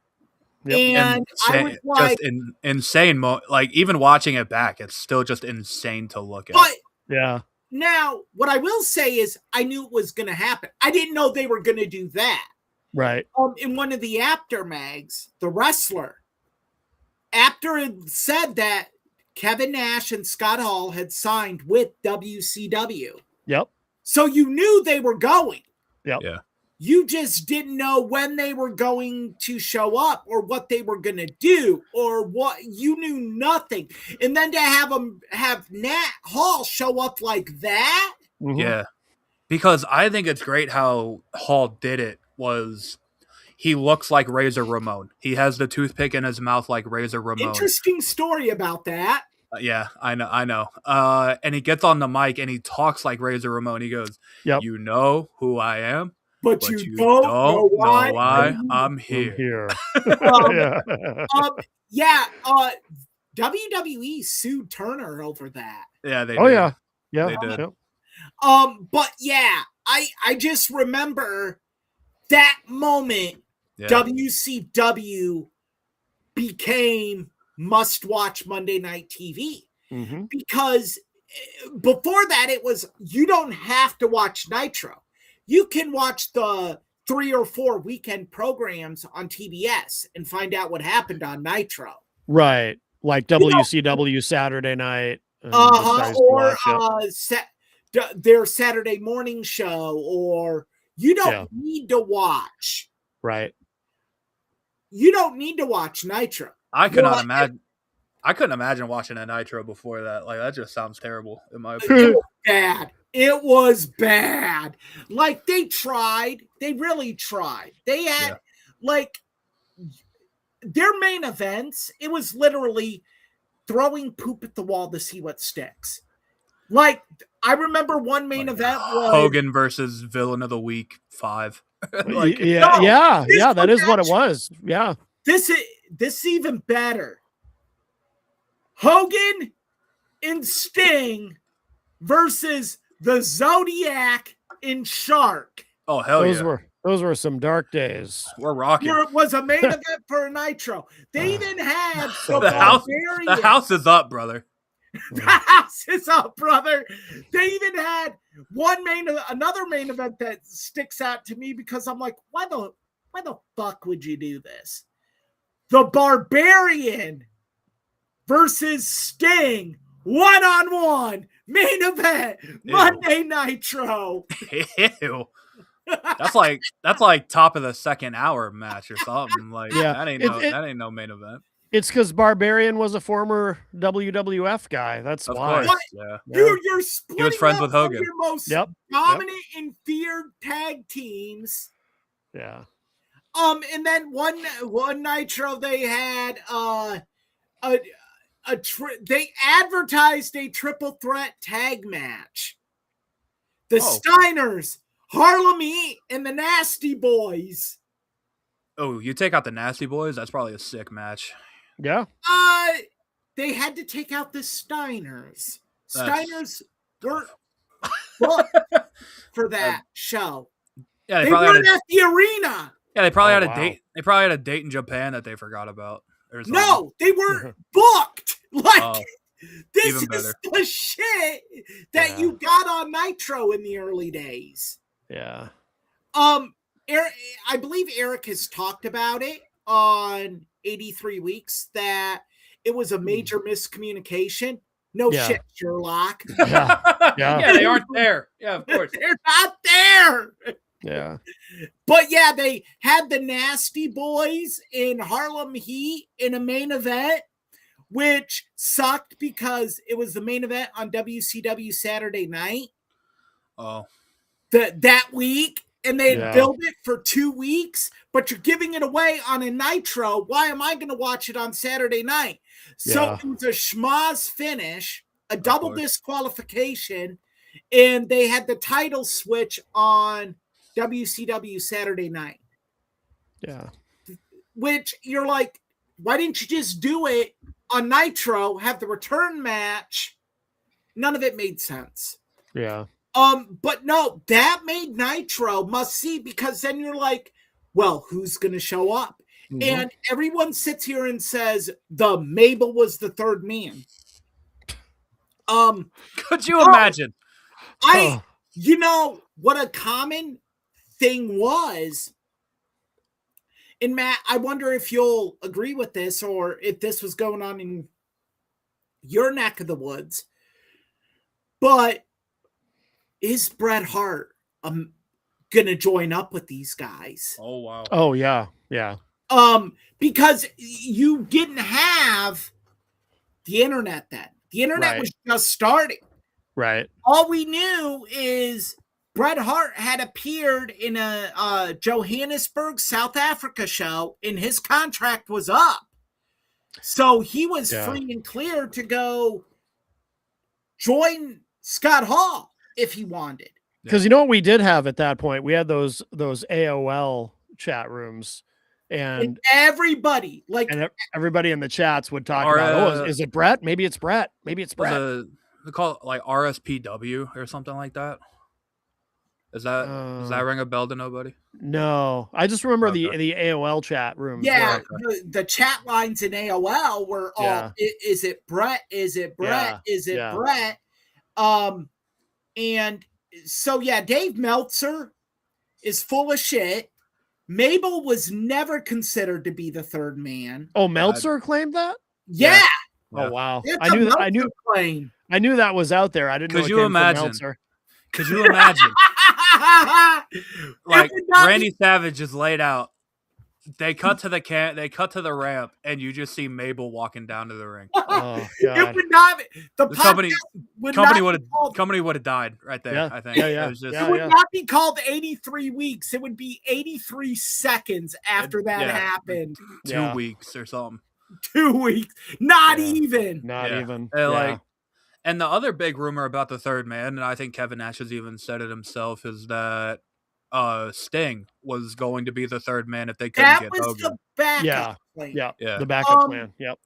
And I was like, insane. Like even watching it back, it's still just insane to look at. but Yeah. now what I will say is I knew it was going to happen. I didn't know they were going to do that. Right. In one of the Apter mags, the wrestler, Apter had said that Kevin Nash and Scott Hall had signed with WCW. Yep. So you knew they were going. Yep. Yeah. You just didn't know when they were going to show up or what they were going to do or what. You knew nothing. And then to have Nat Hall show up like that. Mhm. Yeah. Because I think it's great how Hall did it was he looks like Razor Ramon. He has the toothpick in his mouth like Razor Ramon. Interesting story about that. Yeah, I know. And he gets on the mic and he talks like Razor Ramon. He goes, Yep. "You know who I am, But you don't know why I'm here." Yeah. WWE sued Turner over that. Yeah, they Oh did. yeah. Yeah. They did. Yep. But yeah, I just remember that moment. Yeah. WCW became must-watch Monday Night TV Mhm. because before that it was you don't have to watch Nitro. You can watch the 3 or 4 weekend programs on TBS and find out what happened on Nitro. Right. Like WCW Saturday night. Their Saturday morning show, or you don't need to watch. Right. You don't need to watch Nitro. I couldn't imagine watching a Nitro before that. Like that just sounds terrible in my opinion. It was bad. Like they tried. They really tried. They had like their main events. It was literally throwing poop at the wall to see what sticks. Like I remember one main event was Hogan versus Villain of the Week 5. That is what it was. Yeah. This is even better. Hogan and Sting versus the Zodiac and Shark. Oh hell Those were some dark days. We're rocking. It was a main event for a Nitro. They even had the house is up, brother. The house is up, brother. They even had another main event that sticks out to me because I'm like, why the fuck would you do this? The Barbarian versus Sting, 1-on-1 main event, Monday Nitro. Ew. That's like top of the second hour match or something. Like that ain't no main event. It's because Barbarian was a former WWF guy. That's why. Yeah. Dude, you're splitting He was friends with Hogan. Your most dominant and feared tag teams. Yeah. And then one Nitro they had they advertised a triple threat tag match. The Steiners, Harlem Heat, and the Nasty Boys. Oh, you take out the Nasty Boys? That's probably a sick match. Yeah. They had to take out the Steiners. Steiners were for that show. Yeah, they weren't at the arena. Yeah, they probably had a date. They probably had a date in Japan that they forgot about. No, they weren't booked. Like this is the shit that you got on Nitro in the early days. Yeah. I believe Eric has talked about it on 83 Weeks that it was a major miscommunication. No shit, Sherlock. Yeah, they aren't there. Yeah, of course. They're not there. Yeah. But yeah, they had the Nasty Boys in Harlem Heat in a main event, which sucked because it was the main event on WCW Saturday night. Oh. That week. And they built it for 2 weeks, but you're giving it away on a Nitro. Why am I going to watch it on Saturday night? So it was a schmoz finish, a double disqualification, and they had the title switch on WCW Saturday night. Yeah. Which you're like, why didn't you just do it on Nitro, have the return match, None of it made sense. Yeah. But no, that made Nitro must see, because then you're like, well, who's going to show up? Mhm. And everyone sits here and says the Mabel was the third man. Could you imagine? Oh. You know what a common thing was, and Matt, I wonder if you'll agree with this, or if this was going on in your neck of the woods. But is Bret Hart gonna join up with these guys? Oh wow. Oh yeah. Yeah. Because you didn't have the internet then. The internet Right. was just starting. Right. All we knew is Bret Hart had appeared in a Johannesburg, South Africa show, and his contract was up. So he was free and clear to go join Scott Hall if he wanted. Because you know what we did have at that point? We had those AOL chat rooms, and everybody, like, and everybody in the chats would talk Or, about, is it Brett? Maybe it's Brett. Maybe it's Brett. They call it like RSPW or something like that. Does that ring a bell to nobody? No, I just remember Okay. the AOL chat rooms. Yeah, Okay. the chat lines in AOL were all, Yeah. is it Brett? Is it Brett? Yeah, Is it yeah. Brett? And so, yeah, Dave Meltzer is full of shit. Mabel was never considered to be the third man. Oh, Meltzer claimed that? Yeah. Oh wow. It's I a knew Meltzer claim. I knew that was out there. I didn't know. Could it you came from imagine? Meltzer. Could you imagine? Like It would not Randy Savage is laid out. They cut to the ramp, and you just see Mabel walking down to the ring. Oh It god. would not. The The company podcast would company not would have died right there. Yeah. I think. Yeah. It was just, Yeah. It would not be called 83 weeks. It would be 83 seconds after that Yeah. happened. 2 weeks or something. 2 weeks. Not Yeah. even. Not Yeah. even. And, like, and the other big rumor about the third man, and I think Kevin Nash has even said it himself, is that Sting was going to be the third man if they couldn't That get was Hogan. the backup Yeah. plan. Yeah. The backup Um, plan. Yep.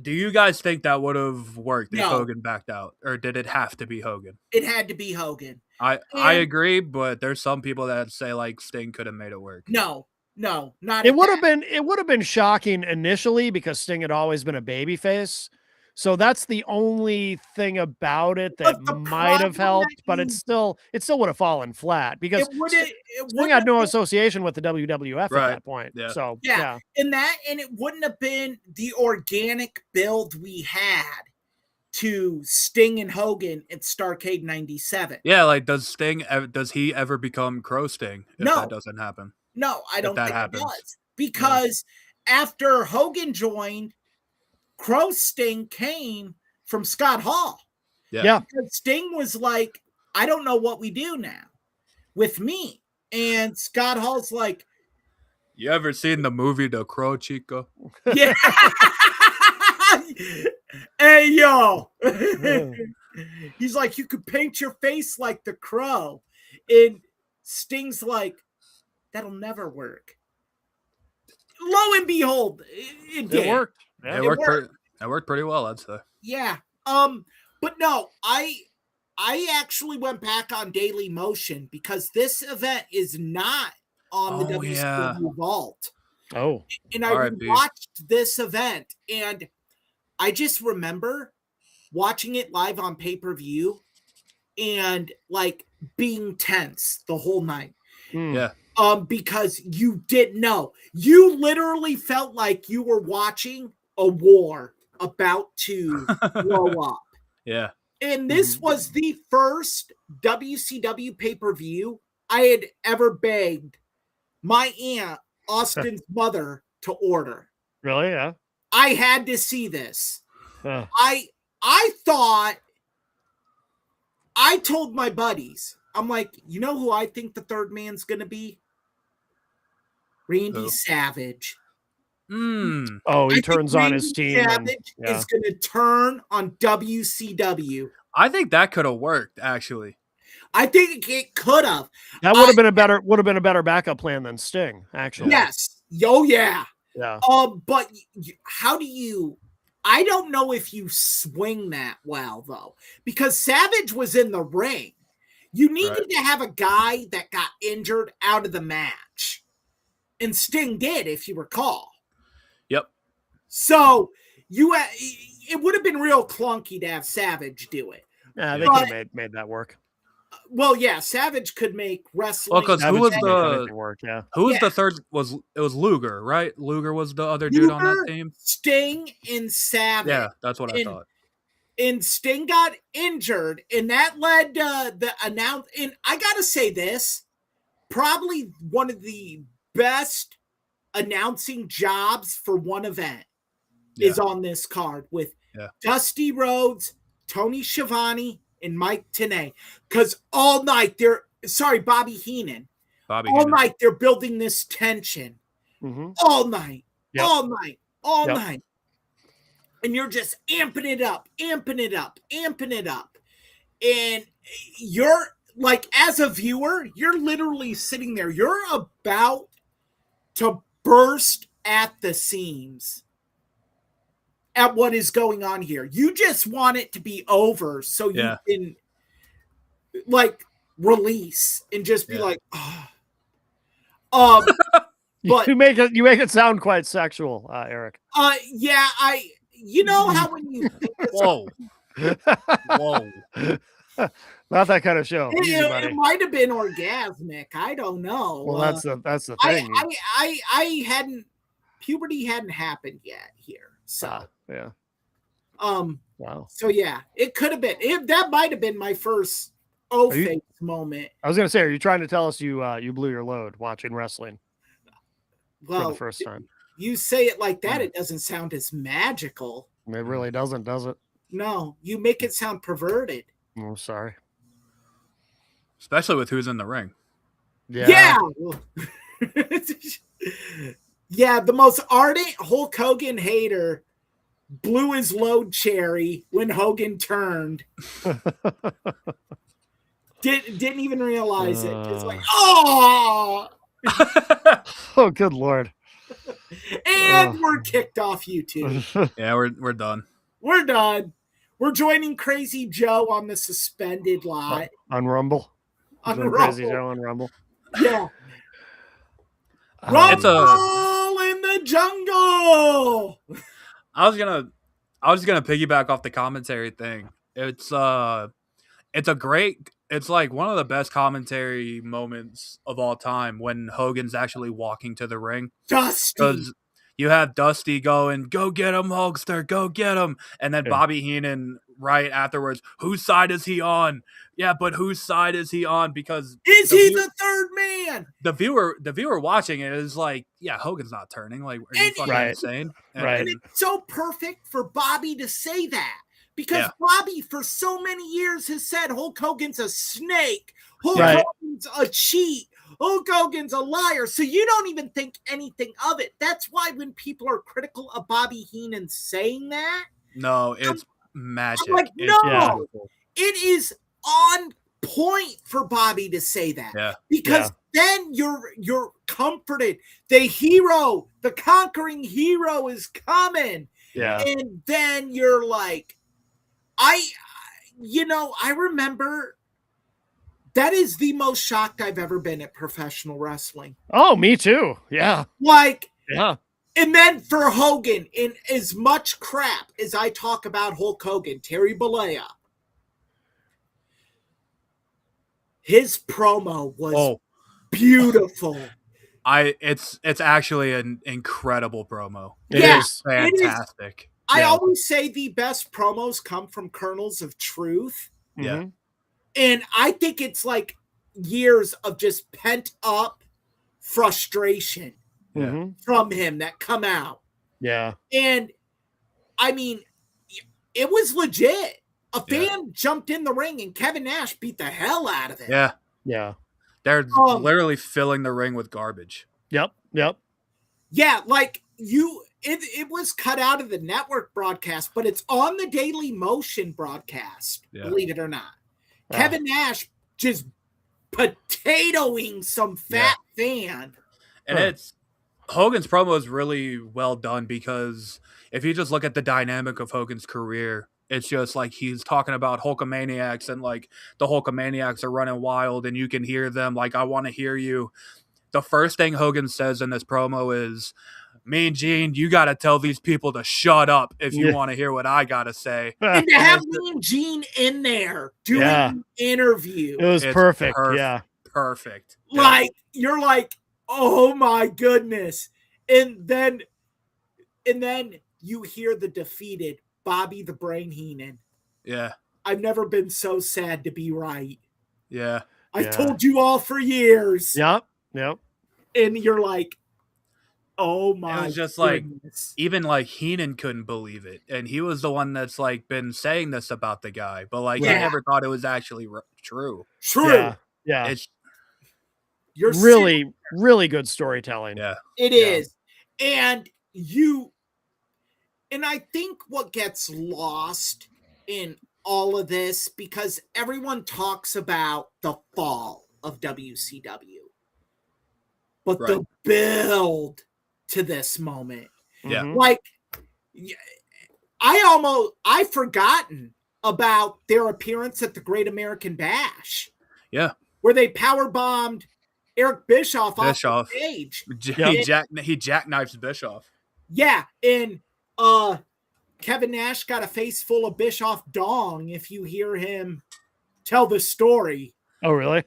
Do you guys think that would have worked if No. Hogan backed out, or did it have to be Hogan? It had to be Hogan. I And- agree, but there's some people that say like Sting could have made it work. No, not It at would that. have been shocking initially because Sting had always been a babyface. So that's the only thing about it that But the might have problem helped, that but it still would have fallen flat because It wouldn't. Sting had no association with the WWF Right. at that point. Yeah. So Yeah. And it wouldn't have been the organic build we had to Sting and Hogan at Starrcade 97. Yeah, like does he ever become Crow Sting if No. that doesn't happen? No, I don't that think happens. it does. Because after Hogan joined, Crow Sting came from Scott Hall. Yeah. Because Sting was like, I don't know what we do now with me. And Scott Hall's like, You ever seen the movie The Crow, Chico? yeah. Hey, yo. He's like, you could paint your face like the Crow. And Sting's like, that'll never work. Lo and behold, it did. it worked. Yeah. It worked pretty well, I'd say. Yeah. But no, I actually went back on Daily Motion because this event is not on the Oh, WCW yeah. Vault. Oh, And I R.I.P. watched this event, and I just remember watching it live on pay-per-view and like being tense the whole night. hmm. Yeah. Because you didn't know. You literally felt like you were watching a war about to blow up. Yeah. And this was the first WCW pay-per-view I had ever begged my aunt, Austin's mother, to order. Really? Yeah. I had to see this. Uh, I thought, I told my buddies, I'm like, you know who I think the third man's going to be? Randy Who? Savage. oh, he I think turns on Randy his team. And, Savage yeah. is going to turn on WCW. I think that could have worked, actually. I think it could have. That would have been a better backup plan than Sting, actually. Yes. Oh, yeah. Yeah. But how do you I don't know if you swing that well, though, because Savage was in the ring. You needed to have a guy that got injured out of the match. And Sting did, if you recall. Yep. So it would have been real clunky to have Savage do it. Yeah, they could have made that work. Well, yeah, Savage could make wrestling. Well, because who was the third? It was Luger, right? Luger was the other dude on that team. Sting and Savage. Yeah, that's what I thought. And Sting got injured, and that led the announce. And I gotta say this, probably one of the best announcing jobs for one event is on this card with Dusty Rhodes, Tony Schiavone, and Mike Tenay. Because all night Bobby Heenan. Night they're building this tension. Mm-hmm. All night. And you're just amping it up. And you're like, as a viewer, you're literally sitting there. You're about to burst at the seams at what is going on here. You just want it to be over so you can like release and just be like, oh. But you make it sound quite sexual, Eric. Yeah, you know how when you whoa. Not that kind of show. It might have been orgasmic. I don't know. Well, that's the thing. I hadn't puberty hadn't happened yet here. So yeah. Wow. So yeah, it could have been. That might have been my first face moment. I was gonna say, are you trying to tell us you blew your load watching wrestling? Well, for the first time. You say it like that, it doesn't sound as magical. It really doesn't, does it? No, you make it sound perverted. Oh, sorry. Especially with who's in the ring. Yeah. Yeah, the most ardent Hulk Hogan hater blew his load cherry when Hogan turned. Didn't even realize it. Just like, oh! Oh, good Lord. And we're kicked off YouTube. Yeah, we're done. We're done. We're joining Crazy Joe on the suspended lot. On Rumble. On Rumble. Crazy Joe on Rumble. Yeah. Rumble in the jungle. I was gonna piggyback off the commentary thing. It's like one of the best commentary moments of all time when Hogan's actually walking to the ring. Dusty. Because you have Dusty going, "Go get him, Hulkster, go get him," and then Bobby Heenan right afterwards, "Whose side is he on?" Yeah, but whose side is he on? Because is he the third man? The viewer watching it is like, yeah, Hogan's not turning. Like, are you fucking insane? And it's so perfect for Bobby to say that. Because Bobby, for so many years, has said Hulk Hogan's a snake. Hulk Hogan's a cheat. Hulk Hogan's a liar. So you don't even think anything of it. That's why when people are critical of Bobby Heenan saying that. No, it's magic. I'm like, no, it is on point for Bobby to say that. Yeah. Because then you're comforted. The conquering hero is coming. Yeah. And then you're like, I remember that is the most shocked I've ever been at professional wrestling. Oh, me too. Yeah. And then for Hogan, in as much crap as I talk about Hulk Hogan, Terry Bollea, his promo was beautiful. It's actually an incredible promo. It is fantastic. I always say the best promos come from kernels of truth. Yeah. And I think it's like years of just pent up frustration from him that come out. Yeah. And I mean, it was legit. A fan jumped in the ring and Kevin Nash beat the hell out of it. Yeah. Yeah. They're literally filling the ring with garbage. Yep. Yeah, like it was cut out of the network broadcast, but it's on the Daily Motion broadcast, believe it or not. Kevin Nash just potatoing some fat fan. And it's Hogan's promo is really well done because if you just look at the dynamic of Hogan's career, it's just like he's talking about Hulkamaniacs and like the Hulkamaniacs are running wild and you can hear them like, I want to hear you. The first thing Hogan says in this promo is, Mean Gene, you got to tell these people to shut up if you want to hear what I got to say. And to have Mean Gene in there doing an interview. It was perfect. Yeah. Perfect. Like, you're like, oh my goodness. And then you hear the defeated Bobby the Brain Heenan. Yeah. I've never been so sad to be right. Yeah. I've told you all for years. Yep. And you're like, oh my It was just goodness. like, even like Heenan couldn't believe it. And he was the one that's like been saying this about the guy, but like he never thought it was actually true. True. Yeah. It's You're really, really good storytelling. Yeah. It is. And I think what gets lost in all of this, because everyone talks about the fall of WCW, but the build to this moment, like I've forgotten about their appearance at the Great American Bash. Yeah. Where they power bombed Eric Bischoff off the stage. He jackknifes Bischoff. Yeah, and Kevin Nash got a face full of Bischoff dong if you hear him tell the story. Oh, really?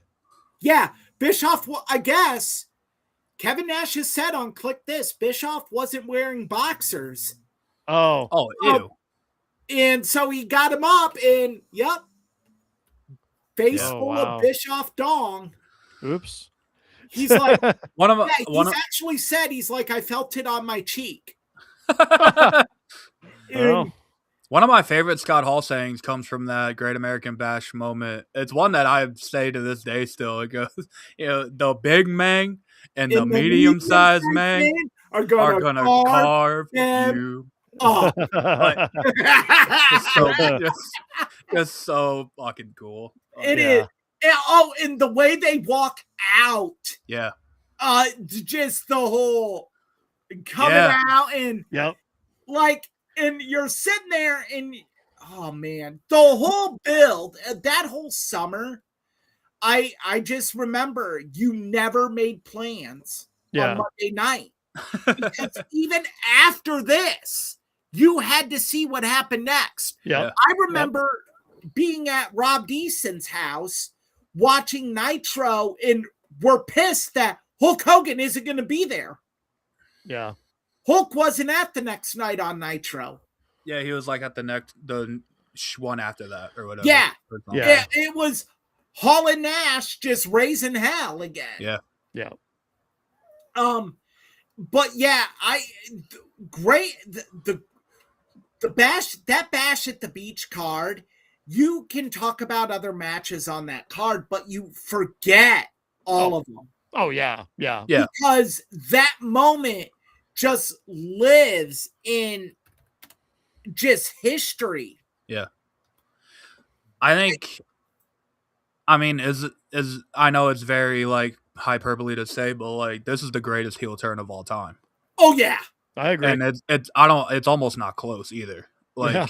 Yeah, Bischoff, I guess, Kevin Nash has said on Click This, Bischoff wasn't wearing boxers. Oh, ew. And so he got him up and, face full of Bischoff dong. Oops. He's like, he's actually said, he's like, I felt it on my cheek. One of my favorite Scott Hall sayings comes from that Great American Bash moment. It's one that I say to this day still. It goes, the big man and the medium-sized man are gonna carve you. Oh. It's so fucking cool. It is. And the way they walk out. Yeah. Just the whole coming out and like, and you're sitting there and oh man, the whole build, that whole summer, I just remember you never made plans on Monday night. Because even after this, you had to see what happened next. Yeah. I remember being at Rob Deason's house watching Nitro, and we're pissed that Hulk Hogan isn't going to be there. Yeah. Hulk wasn't at the next night on Nitro. Yeah, he was like at the one after that or whatever. Yeah. It was Hall and Nash just raising hell again. Yeah. Yeah. But yeah, the bash at the beach card, you can talk about other matches on that card, but you forget all of them. Oh yeah. Because that moment just lives in just history. Yeah. I think, I mean, is I know it's very like hyperbole to say, but like this is the greatest heel turn of all time. Oh yeah. I agree. And it's almost not close either. Like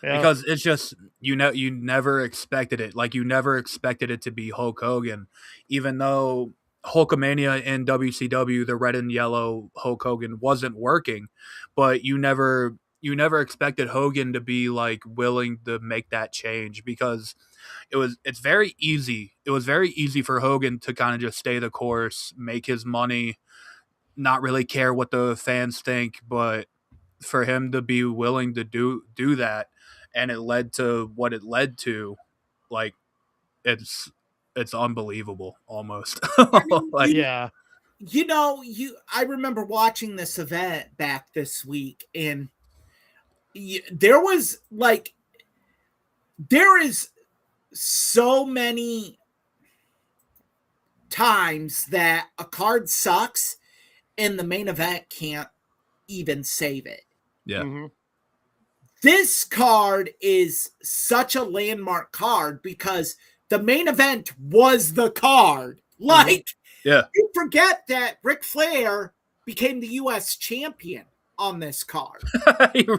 because it's just you never expected it. Like you never expected it to be Hulk Hogan, even though Hulkamania in WCW, the red and yellow Hulk Hogan wasn't working, but you never expected Hogan to be like willing to make that change because it's very easy. It was very easy for Hogan to kind of just stay the course, make his money, not really care what the fans think, but for him to be willing to do that, and it led to what it led to, like it's unbelievable almost. I mean, like, I remember watching this event back this week, and there is so many times that a card sucks and the main event can't even save it. Yeah. Mm-hmm. This card is such a landmark card because the main event was the card. Like, you forget that Ric Flair became the U.S. champion on this card.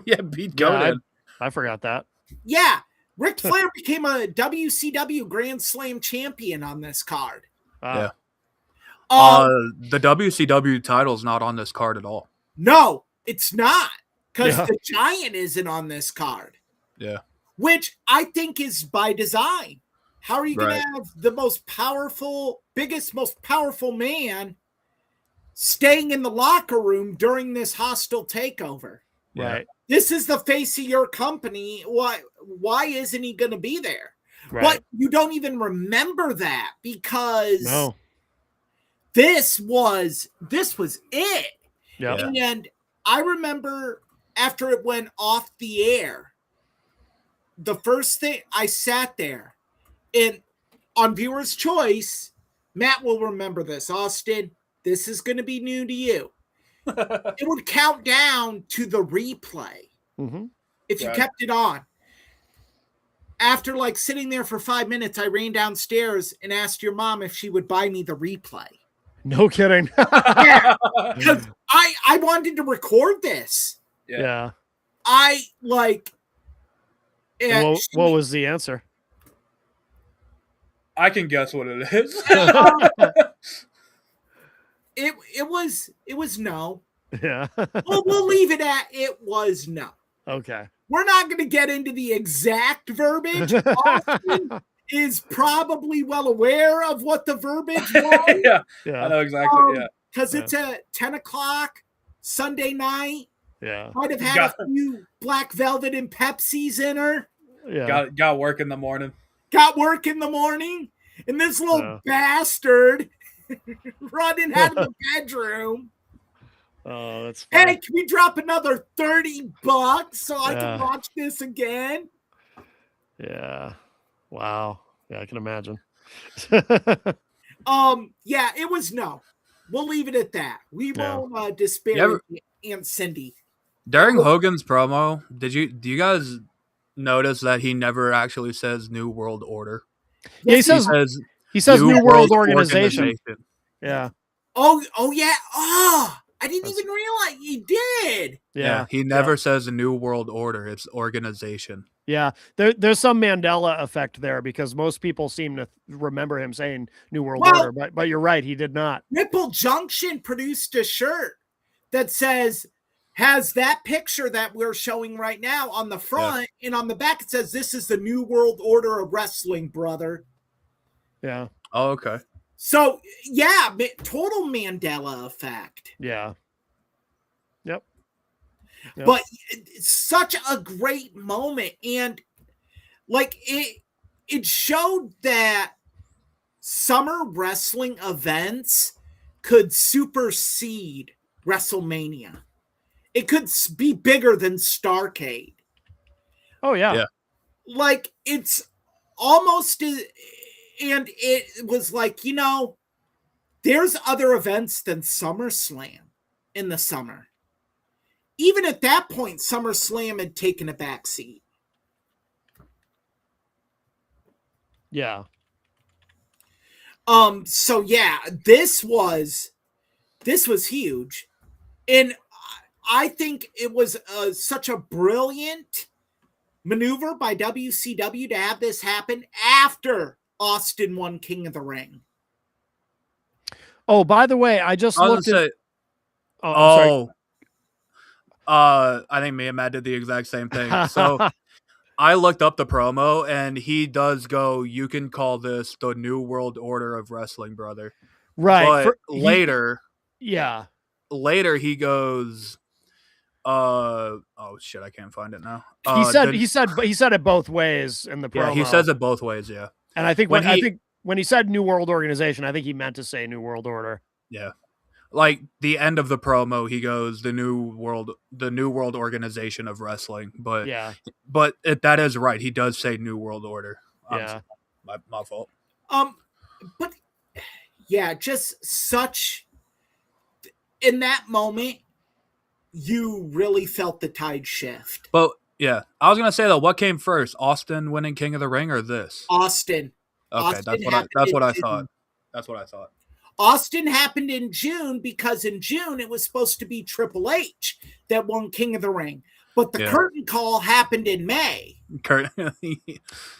Yeah, beat Yeah, Conan. I forgot that. Yeah, Ric Flair became a WCW Grand Slam champion on this card. Yeah. Um, The WCW title's not on this card at all. No, it's not, because Yeah. the Giant isn't on this card. Yeah. Which I think is by design. How are you going Right. to have the most powerful, biggest, most powerful man staying in the locker room during this hostile takeover? Yeah. Right. This is the face of your company. Why isn't he going to be there? Right. But you don't even remember that, because No. this was it. Yep. Yeah. And I remember after it went off the air, the first thing, I sat there, and on Viewer's Choice, Matt will remember this. Austin, this is going to be new to you. It would count down to the replay Mm-hmm. if you Right. kept it on. After like sitting there for 5 minutes, I ran downstairs and asked your mom if she would buy me the replay. No kidding. Yeah, because I wanted to record this. Yeah. I like. And and what was the answer? I can guess what it is. it was no. Yeah. We'll leave it at it was no. Okay. We're not going to get into the exact verbiage. Austin is probably well aware of what the verbiage was, yeah, I Yeah. know exactly. Yeah. because it's at 10 o'clock Sunday night. Yeah. Might have had a few Black Velvet and Pepsis in her. Yeah. Got work in the morning. Got work in the morning, and this little Yeah. bastard running out of the bedroom. Oh, that's funny. Hey, can we drop another $30 so I Yeah. can watch this again? Yeah. Wow. Yeah, I can imagine. Yeah, it was no. We'll leave it at that. We Yeah. won't disparage Aunt Cindy. During Hogan's promo, do you guys notice that he never actually says New World Order? Yeah, he Yes, says New World Organization. Yeah. Oh yeah. Oh, I didn't even realize he did. Yeah. He never says New World Order. It's organization. Yeah. There's some Mandela effect there, because most people seem to remember him saying New World Well- Order, but you're right, he did not. Ripple Junction produced a shirt that has that picture that we're showing right now on the front, and on the back it says, "This is the New World Order of Wrestling, brother." Yeah. Oh, okay. So yeah, total Mandela effect. Yeah. Yep. Yep. But it's such a great moment, and like it showed that summer wrestling events could supersede WrestleMania. It could be bigger than Starrcade. Oh yeah. Yeah. Like it's almost, and it was like, there's other events than SummerSlam in the summer. Even at that point, SummerSlam had taken a back seat. Yeah. So yeah, this was huge. And I think it was such a brilliant maneuver by WCW to have this happen after Austin won King of the Ring. Oh, by the way, I just I was looked gonna at. say, I'm sorry. I think me and Matt did the exact same thing. So I looked up the promo, and he does go, "You can call this the New World Order of Wrestling, brother." Right. But later he goes, oh shit, I can't find it now. he said it both ways in the promo. Yeah, he says it both ways. Yeah, And I think when when he said New World Organization, I think he meant to say New World Order. yeah. Like the end of the promo, he goes, the New World Organization of Wrestling. But Yeah. but that is right. He does say New World Order. Yeah. My fault. But yeah, just such, in that moment, you really felt the tide shift. But yeah, I was gonna say though, what came first, Austin winning King of the Ring or this? Austin. Okay, Austin that's what happened I in- thought. That's what I thought. Austin happened in June because in June it was supposed to be Triple H that won King of the Ring. But the curtain call happened in May.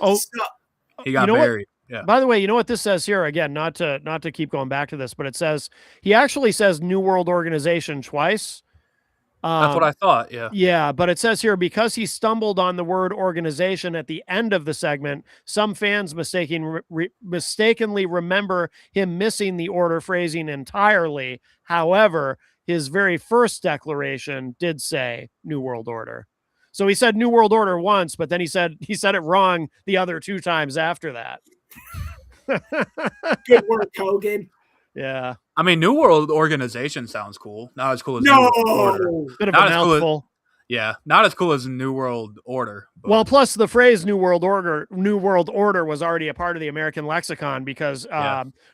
Oh, So, he got buried. Yeah. By the way, you know what this says here? Again, not to keep going back to this, but it says he actually says New World Organization twice. That's what I thought. Yeah. Yeah, but it says here because he stumbled on the word organization at the end of the segment, some fans mistakenly remember him missing the order phrasing entirely. However, his very first declaration did say New World Order. So he said New World Order once, but then he said it wrong the other 2 times after that. Good work, Hogan. Yeah. I mean, New World Organization sounds cool. Not as cool as No. New World Order. Bit of Not a as cool as- mouthful. Yeah, not as cool as New World Order. But Well, plus the phrase New World Order was already a part of the American lexicon because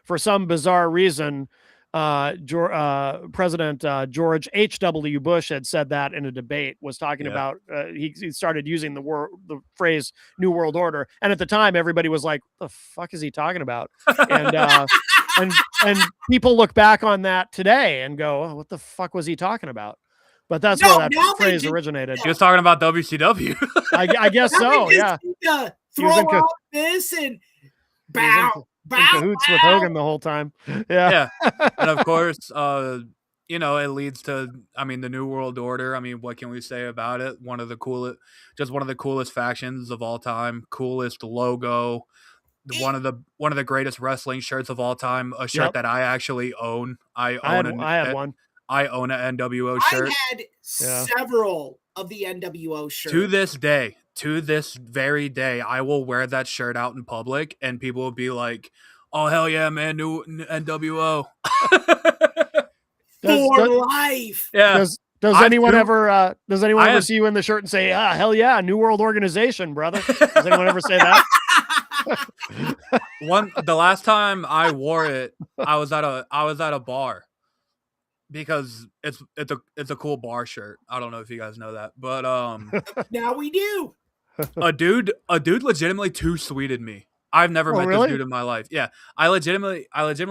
for some bizarre reason, President George H.W. Bush had said that in a debate, was talking about, he started using the phrase New World Order. And at the time, everybody was like, the fuck is he talking about? And, and people look back on that today and go, oh, what the fuck was he talking about? But that's where that phrase originated. He was talking about WCW. I guess so, yeah. Throw out this and bow, in cahoots with Hogan the whole time. Yeah. And of course, it leads to, I mean, the New World Order. I mean, what can we say about it? One of the coolest factions of all time, coolest logo, one of the greatest wrestling shirts of all time, a shirt that I actually own. I had one. I own an NWO shirt. I had several of the NWO shirts. To this very day, I will wear that shirt out in public, and people will be like, "Oh hell yeah, man, new NWO for life." Yeah. Does anyone ever see you in the shirt and say, "Ah, hell yeah, New World Organization, brother"? Does anyone ever say that? The last time I wore it, I was at a bar. Because it's a cool bar shirt. I don't know if you guys know that, but now we do. A dude legitimately two-sweeted me. I've never met this dude in my life. Yeah, I legitimately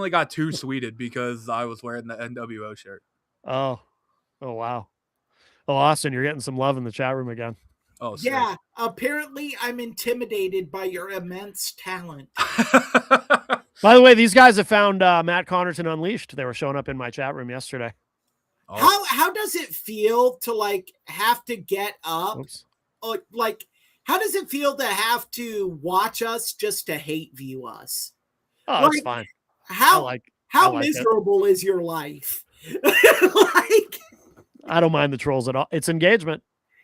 got two-sweeted because I was wearing the NWO shirt. Oh wow. Oh, Austin, you're getting some love in the chat room again. Oh yeah. Apparently, I'm intimidated by your immense talent. By the way, these guys have found Matt Connerton Unleashed. They were showing up in my chat room yesterday. Oh. How does it feel to have to get up? How does it feel to have to watch us just to hate view us? Oh, that's fine. How miserable is your life? I don't mind the trolls at all. It's engagement.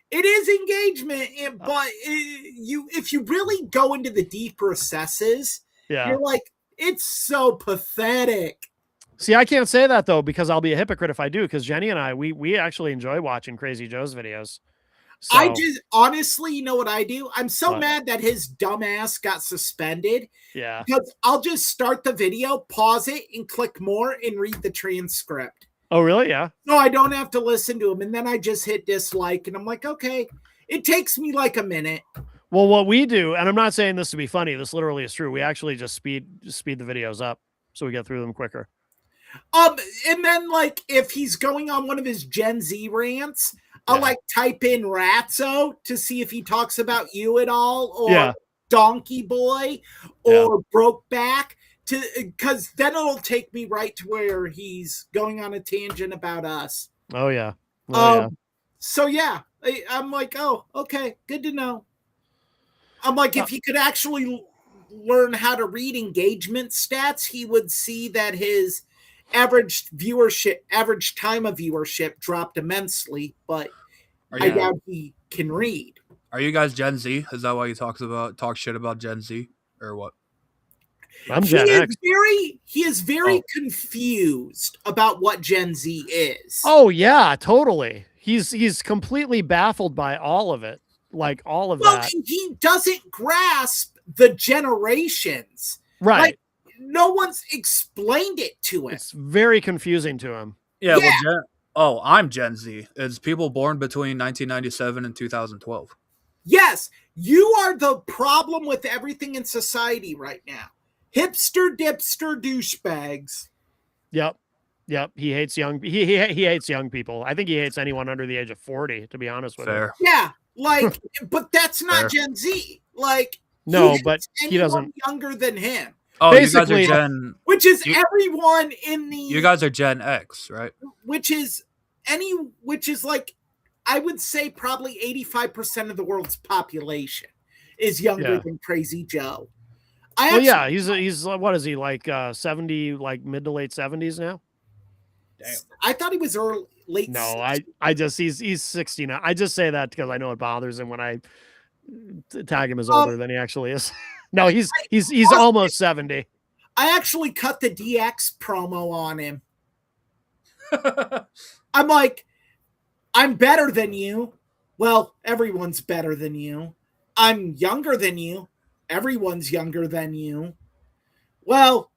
It is engagement, but if you really go into the deep recesses, you're like, it's so pathetic. See, I can't say that though, because I'll be a hypocrite if I do, because Jenny and I, we actually enjoy watching Crazy Joe's videos. So, I just honestly, you know what I do? I'm so mad that his dumbass got suspended. Yeah. Because I'll just start the video, pause it, and click more and read the transcript. Oh, really? Yeah. No, I don't have to listen to him. And then I just hit dislike and I'm like, okay, it takes me like a minute. Well, what we do, and I'm not saying this to be funny, this literally is true. We actually just speed the videos up so we get through them quicker. And then if he's going on one of his Gen Z rants, I'll type in Ratso to see if he talks about you at all, or Donkey Boy, or Brokeback, because then it'll take me right to where he's going on a tangent about us. Oh yeah. So yeah, I'm like, oh, okay, good to know. I'm like, if he could actually learn how to read engagement stats, he would see that his average time of viewership dropped immensely, but I doubt he can read. Are you guys Gen Z? Is that why he talk shit about Gen Z or what? I'm Gen X. He is very confused about what Gen Z is. Oh yeah, totally. He's completely baffled by all of it. Like all of that. He doesn't grasp the generations. Right. No one's explained it to him. It's very confusing to him. Yeah. Well, I'm Gen Z. It's people born between 1997 and 2012. Yes, you are the problem with everything in society right now. Hipster, dipster, douchebags. Yep. Yep. He hates he hates young people. I think he hates anyone under the age of 40, to be honest with you. Fair. Yeah, like, but that's not Fair. Gen Z. Like, No, hates but he anyone doesn't. younger than him, Oh, Basically- you guys are Gen. which is You- everyone in the. You guys are Gen X, right? which is like, I would say probably 85% of the world's population is younger Yeah. than Crazy Joe. Well, yeah, he's what is he like 70, like mid to late 70s now? I thought he was late. No, I just he's 60 now. I just say that because I know it bothers him when I tag him as older than he actually is. No, he's almost 70. I actually cut the DX promo on him. I'm like, I'm better than you. Well, everyone's better than you. I'm younger than you. Everyone's younger than you. Well,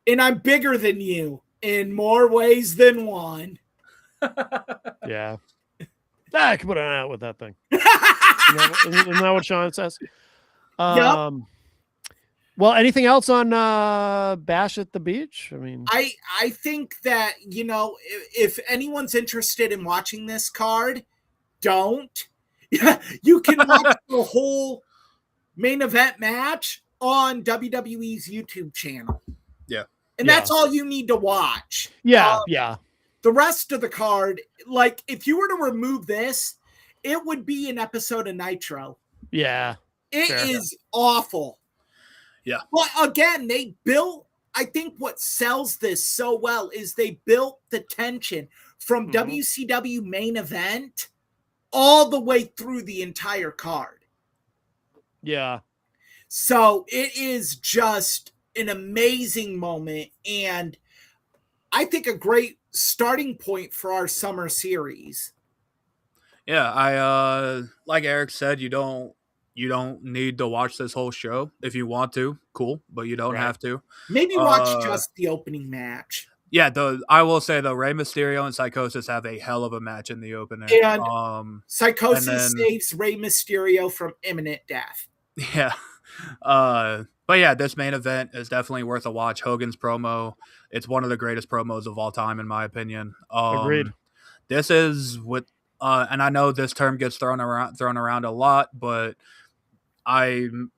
and I'm bigger than you in more ways than one. Yeah. I can put it out with that thing. Isn't that what Sean says? Well, anything else on Bash at the Beach? I mean, I think that, if anyone's interested in watching this card, don't. You can watch the whole main event match on WWE's YouTube channel. Yeah. And Yeah. that's all you need to watch. yeah. The rest of the card, like, if you were to remove this, it would be an episode of Nitro. Yeah. It Fair. is awful. Yeah. But again, I think what sells this so well is they built the tension from Mhm. WCW main event all the way through the entire card. Yeah. So it is just an amazing moment, and I think a great starting point for our summer series. Yeah, I like Eric said, you don't need to watch this whole show. If you want to, cool, but you don't Right. have to. Maybe watch just the opening match. Yeah, I will say though, Rey Mysterio and Psychosis have a hell of a match in the opener. And Psychosis and then- saves Rey Mysterio from imminent death. Yeah. But yeah, this main event is definitely worth a watch. Hogan's promo, it's one of the greatest promos of all time, in my opinion. Agreed. This is what, and I know this term gets thrown around a lot, but I'm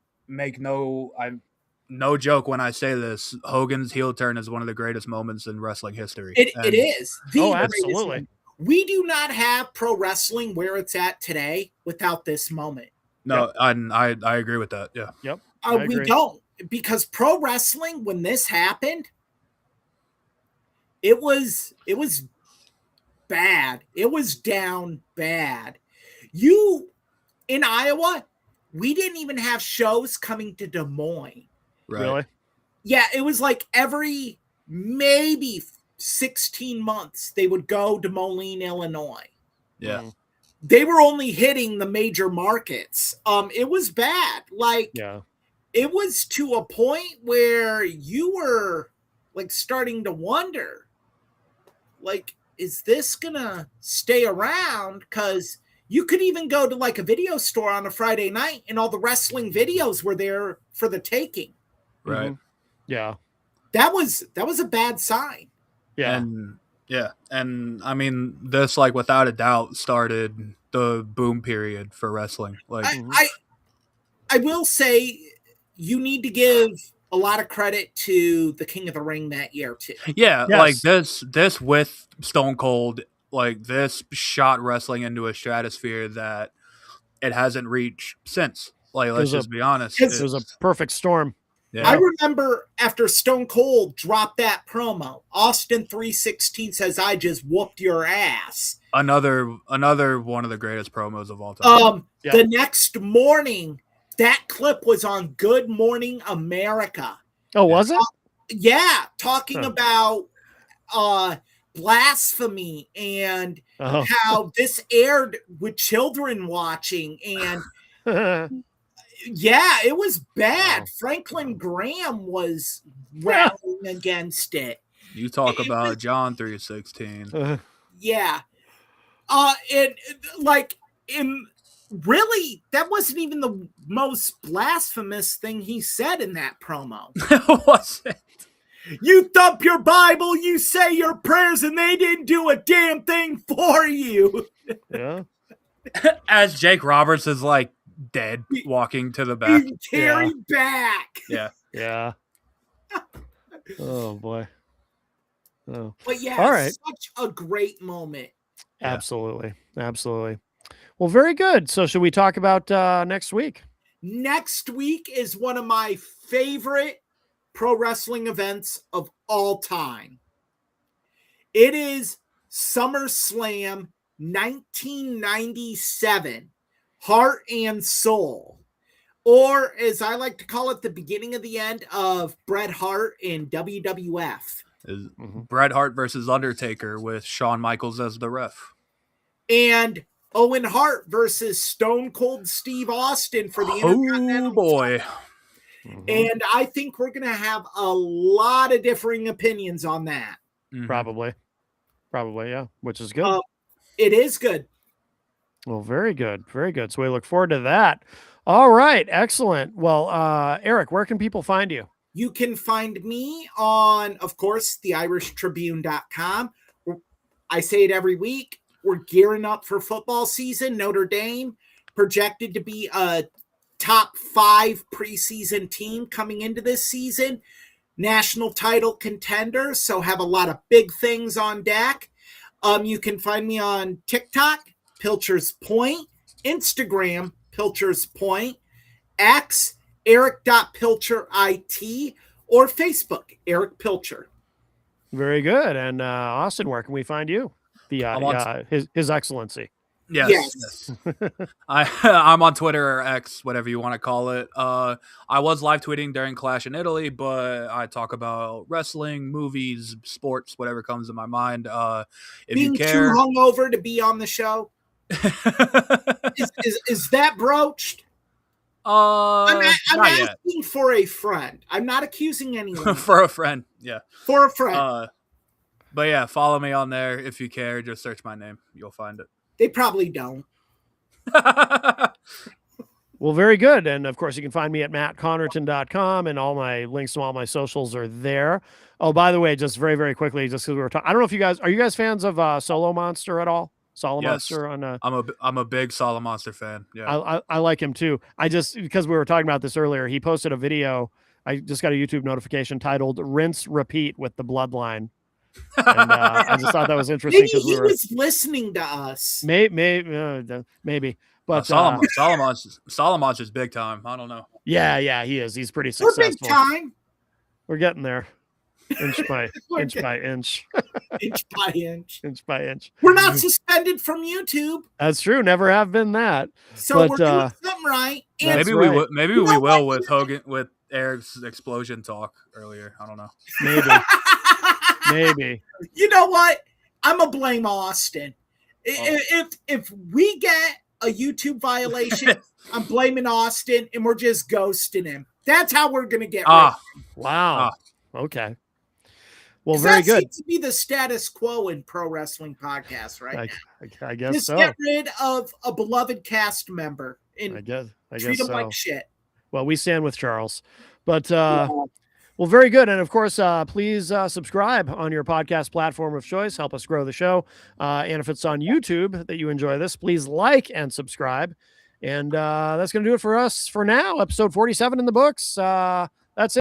no joke when I say this. Hogan's heel turn is one of the greatest moments in wrestling history. It is. The Oh, greatest absolutely. moment. We do not have pro wrestling where it's at today without this moment. No, I agree with that. Yeah. I We agree. don't, because pro wrestling, when this happened, it was bad. It was down bad. In Iowa, we didn't even have shows coming to Des Moines. Right. Really? Yeah, it was like every maybe 16 months they would go to Moline, Illinois. Yeah. Mhm. They were only hitting the major markets. It was bad. Like, Yeah. it was to a point where you were like starting to wonder, like, is this gonna stay around? Because you could even go to like a video store on a Friday night and all the wrestling videos were there for the taking. Right. Mhm. Yeah. That was a bad sign. Yeah. And I mean, this, like, without a doubt started the boom period for wrestling. Like, I will say you need to give a lot of credit to the King of the Ring that year too. yeah, Yes. like this with Stone Cold, like, this shot wrestling into a stratosphere that it hasn't reached since. Like, let's was just be honest. It It was a perfect storm. Yeah. I remember after Stone Cold dropped that promo, Austin 316 says, "I just whooped your ass." Another one of the greatest promos of all time. Yeah. The next morning, that clip was on Good Morning America. Oh, was it? Yeah, talking Huh. about blasphemy and Oh. how this aired with children watching, and yeah, it was bad. Wow. Franklin Graham was rallying against it. You talk about John 316. Yeah. And like, really, that wasn't even the most blasphemous thing he said in that promo. Was it? You thump your Bible, you say your prayers, and they didn't do a damn thing for you. Yeah. As Jake Roberts is like dead, walking to the back. Being carried back. Yeah. Yeah. Oh boy. Oh. But yeah, All right. such a great moment. Yeah. Absolutely. Absolutely. Well, very good. So should we talk about next week? Next week is one of my favorite pro wrestling events of all time. It is SummerSlam 1997, Heart and Soul. Or as I like to call it, the beginning of the end of Bret Hart in WWF. Is Bret Hart versus Undertaker with Shawn Michaels as the ref. And Owen Hart versus Stone Cold Steve Austin for the Intercontinental boy. title. And I think we're going to have a lot of differing opinions on that. Probably, yeah, which is good. It is good. Well, very good. Very good. So we look forward to that. All right. Excellent. Well, Eric, where can people find you? You can find me on, of course, theirishtribune.com. I say it every week. We're gearing up for football season. Notre Dame projected to be a top 5 preseason team coming into this season. National title contender, so have a lot of big things on deck. You can find me on TikTok, Pilcher's Point, Instagram, Pilcher's Point, X, Eric.PilcherIT, or Facebook, Eric Pilcher. Very good. And Austin, where can we find you? His Excellency. Yes. I'm on Twitter or X, whatever you want to call it. I was live tweeting during Clash in Italy, but I talk about wrestling, movies, sports, whatever comes to my mind. If Being you care, too hungover to be on the show, is that broached? I'm asking for a friend. I'm not accusing anyone. For a friend, yeah. For a friend. But yeah, follow me on there if you care. Just search my name, you'll find it. They probably don't. Well, very good. And of course, you can find me at mattconnerton.com, and all my links to all my socials are there. Oh, by the way, just very, very quickly, just because we were talking, I don't know if you guys, are you guys fans of Solo Monster at all? Solo Monster on I'm a big Solo Monster fan. Yeah. I like him too. Because we were talking about this earlier, he posted a video. I just got a YouTube notification titled "Rinse Repeat with the Bloodline." And I just thought that was interesting because he was listening to us. Maybe, but Solomonster's big time. I don't know. Yeah, he is. He's pretty successful. We're big time. We're getting there, inch by inch, inch by inch. We're not suspended from YouTube. That's true. Never have been that. So we're doing something right. Maybe we will. Maybe we will with Hogan, with Eric's explosion talk earlier. I don't know. Maybe. You know what? I'm gonna blame Austin. If we get a YouTube violation, I'm blaming Austin, and we're just ghosting him. That's how we're gonna get rid of him. Wow. Okay. Well, very good. Seems to be the status quo in pro wrestling podcasts right now. I guess just so. Get rid of a beloved cast member and I guess treat them so. like shit. Well, we stand with Charles, but well, very good. And of course, please subscribe on your podcast platform of choice. Help us grow the show. And if it's on YouTube that you enjoy this, please like and subscribe. And that's going to do it for us for now. Episode 47 in the books.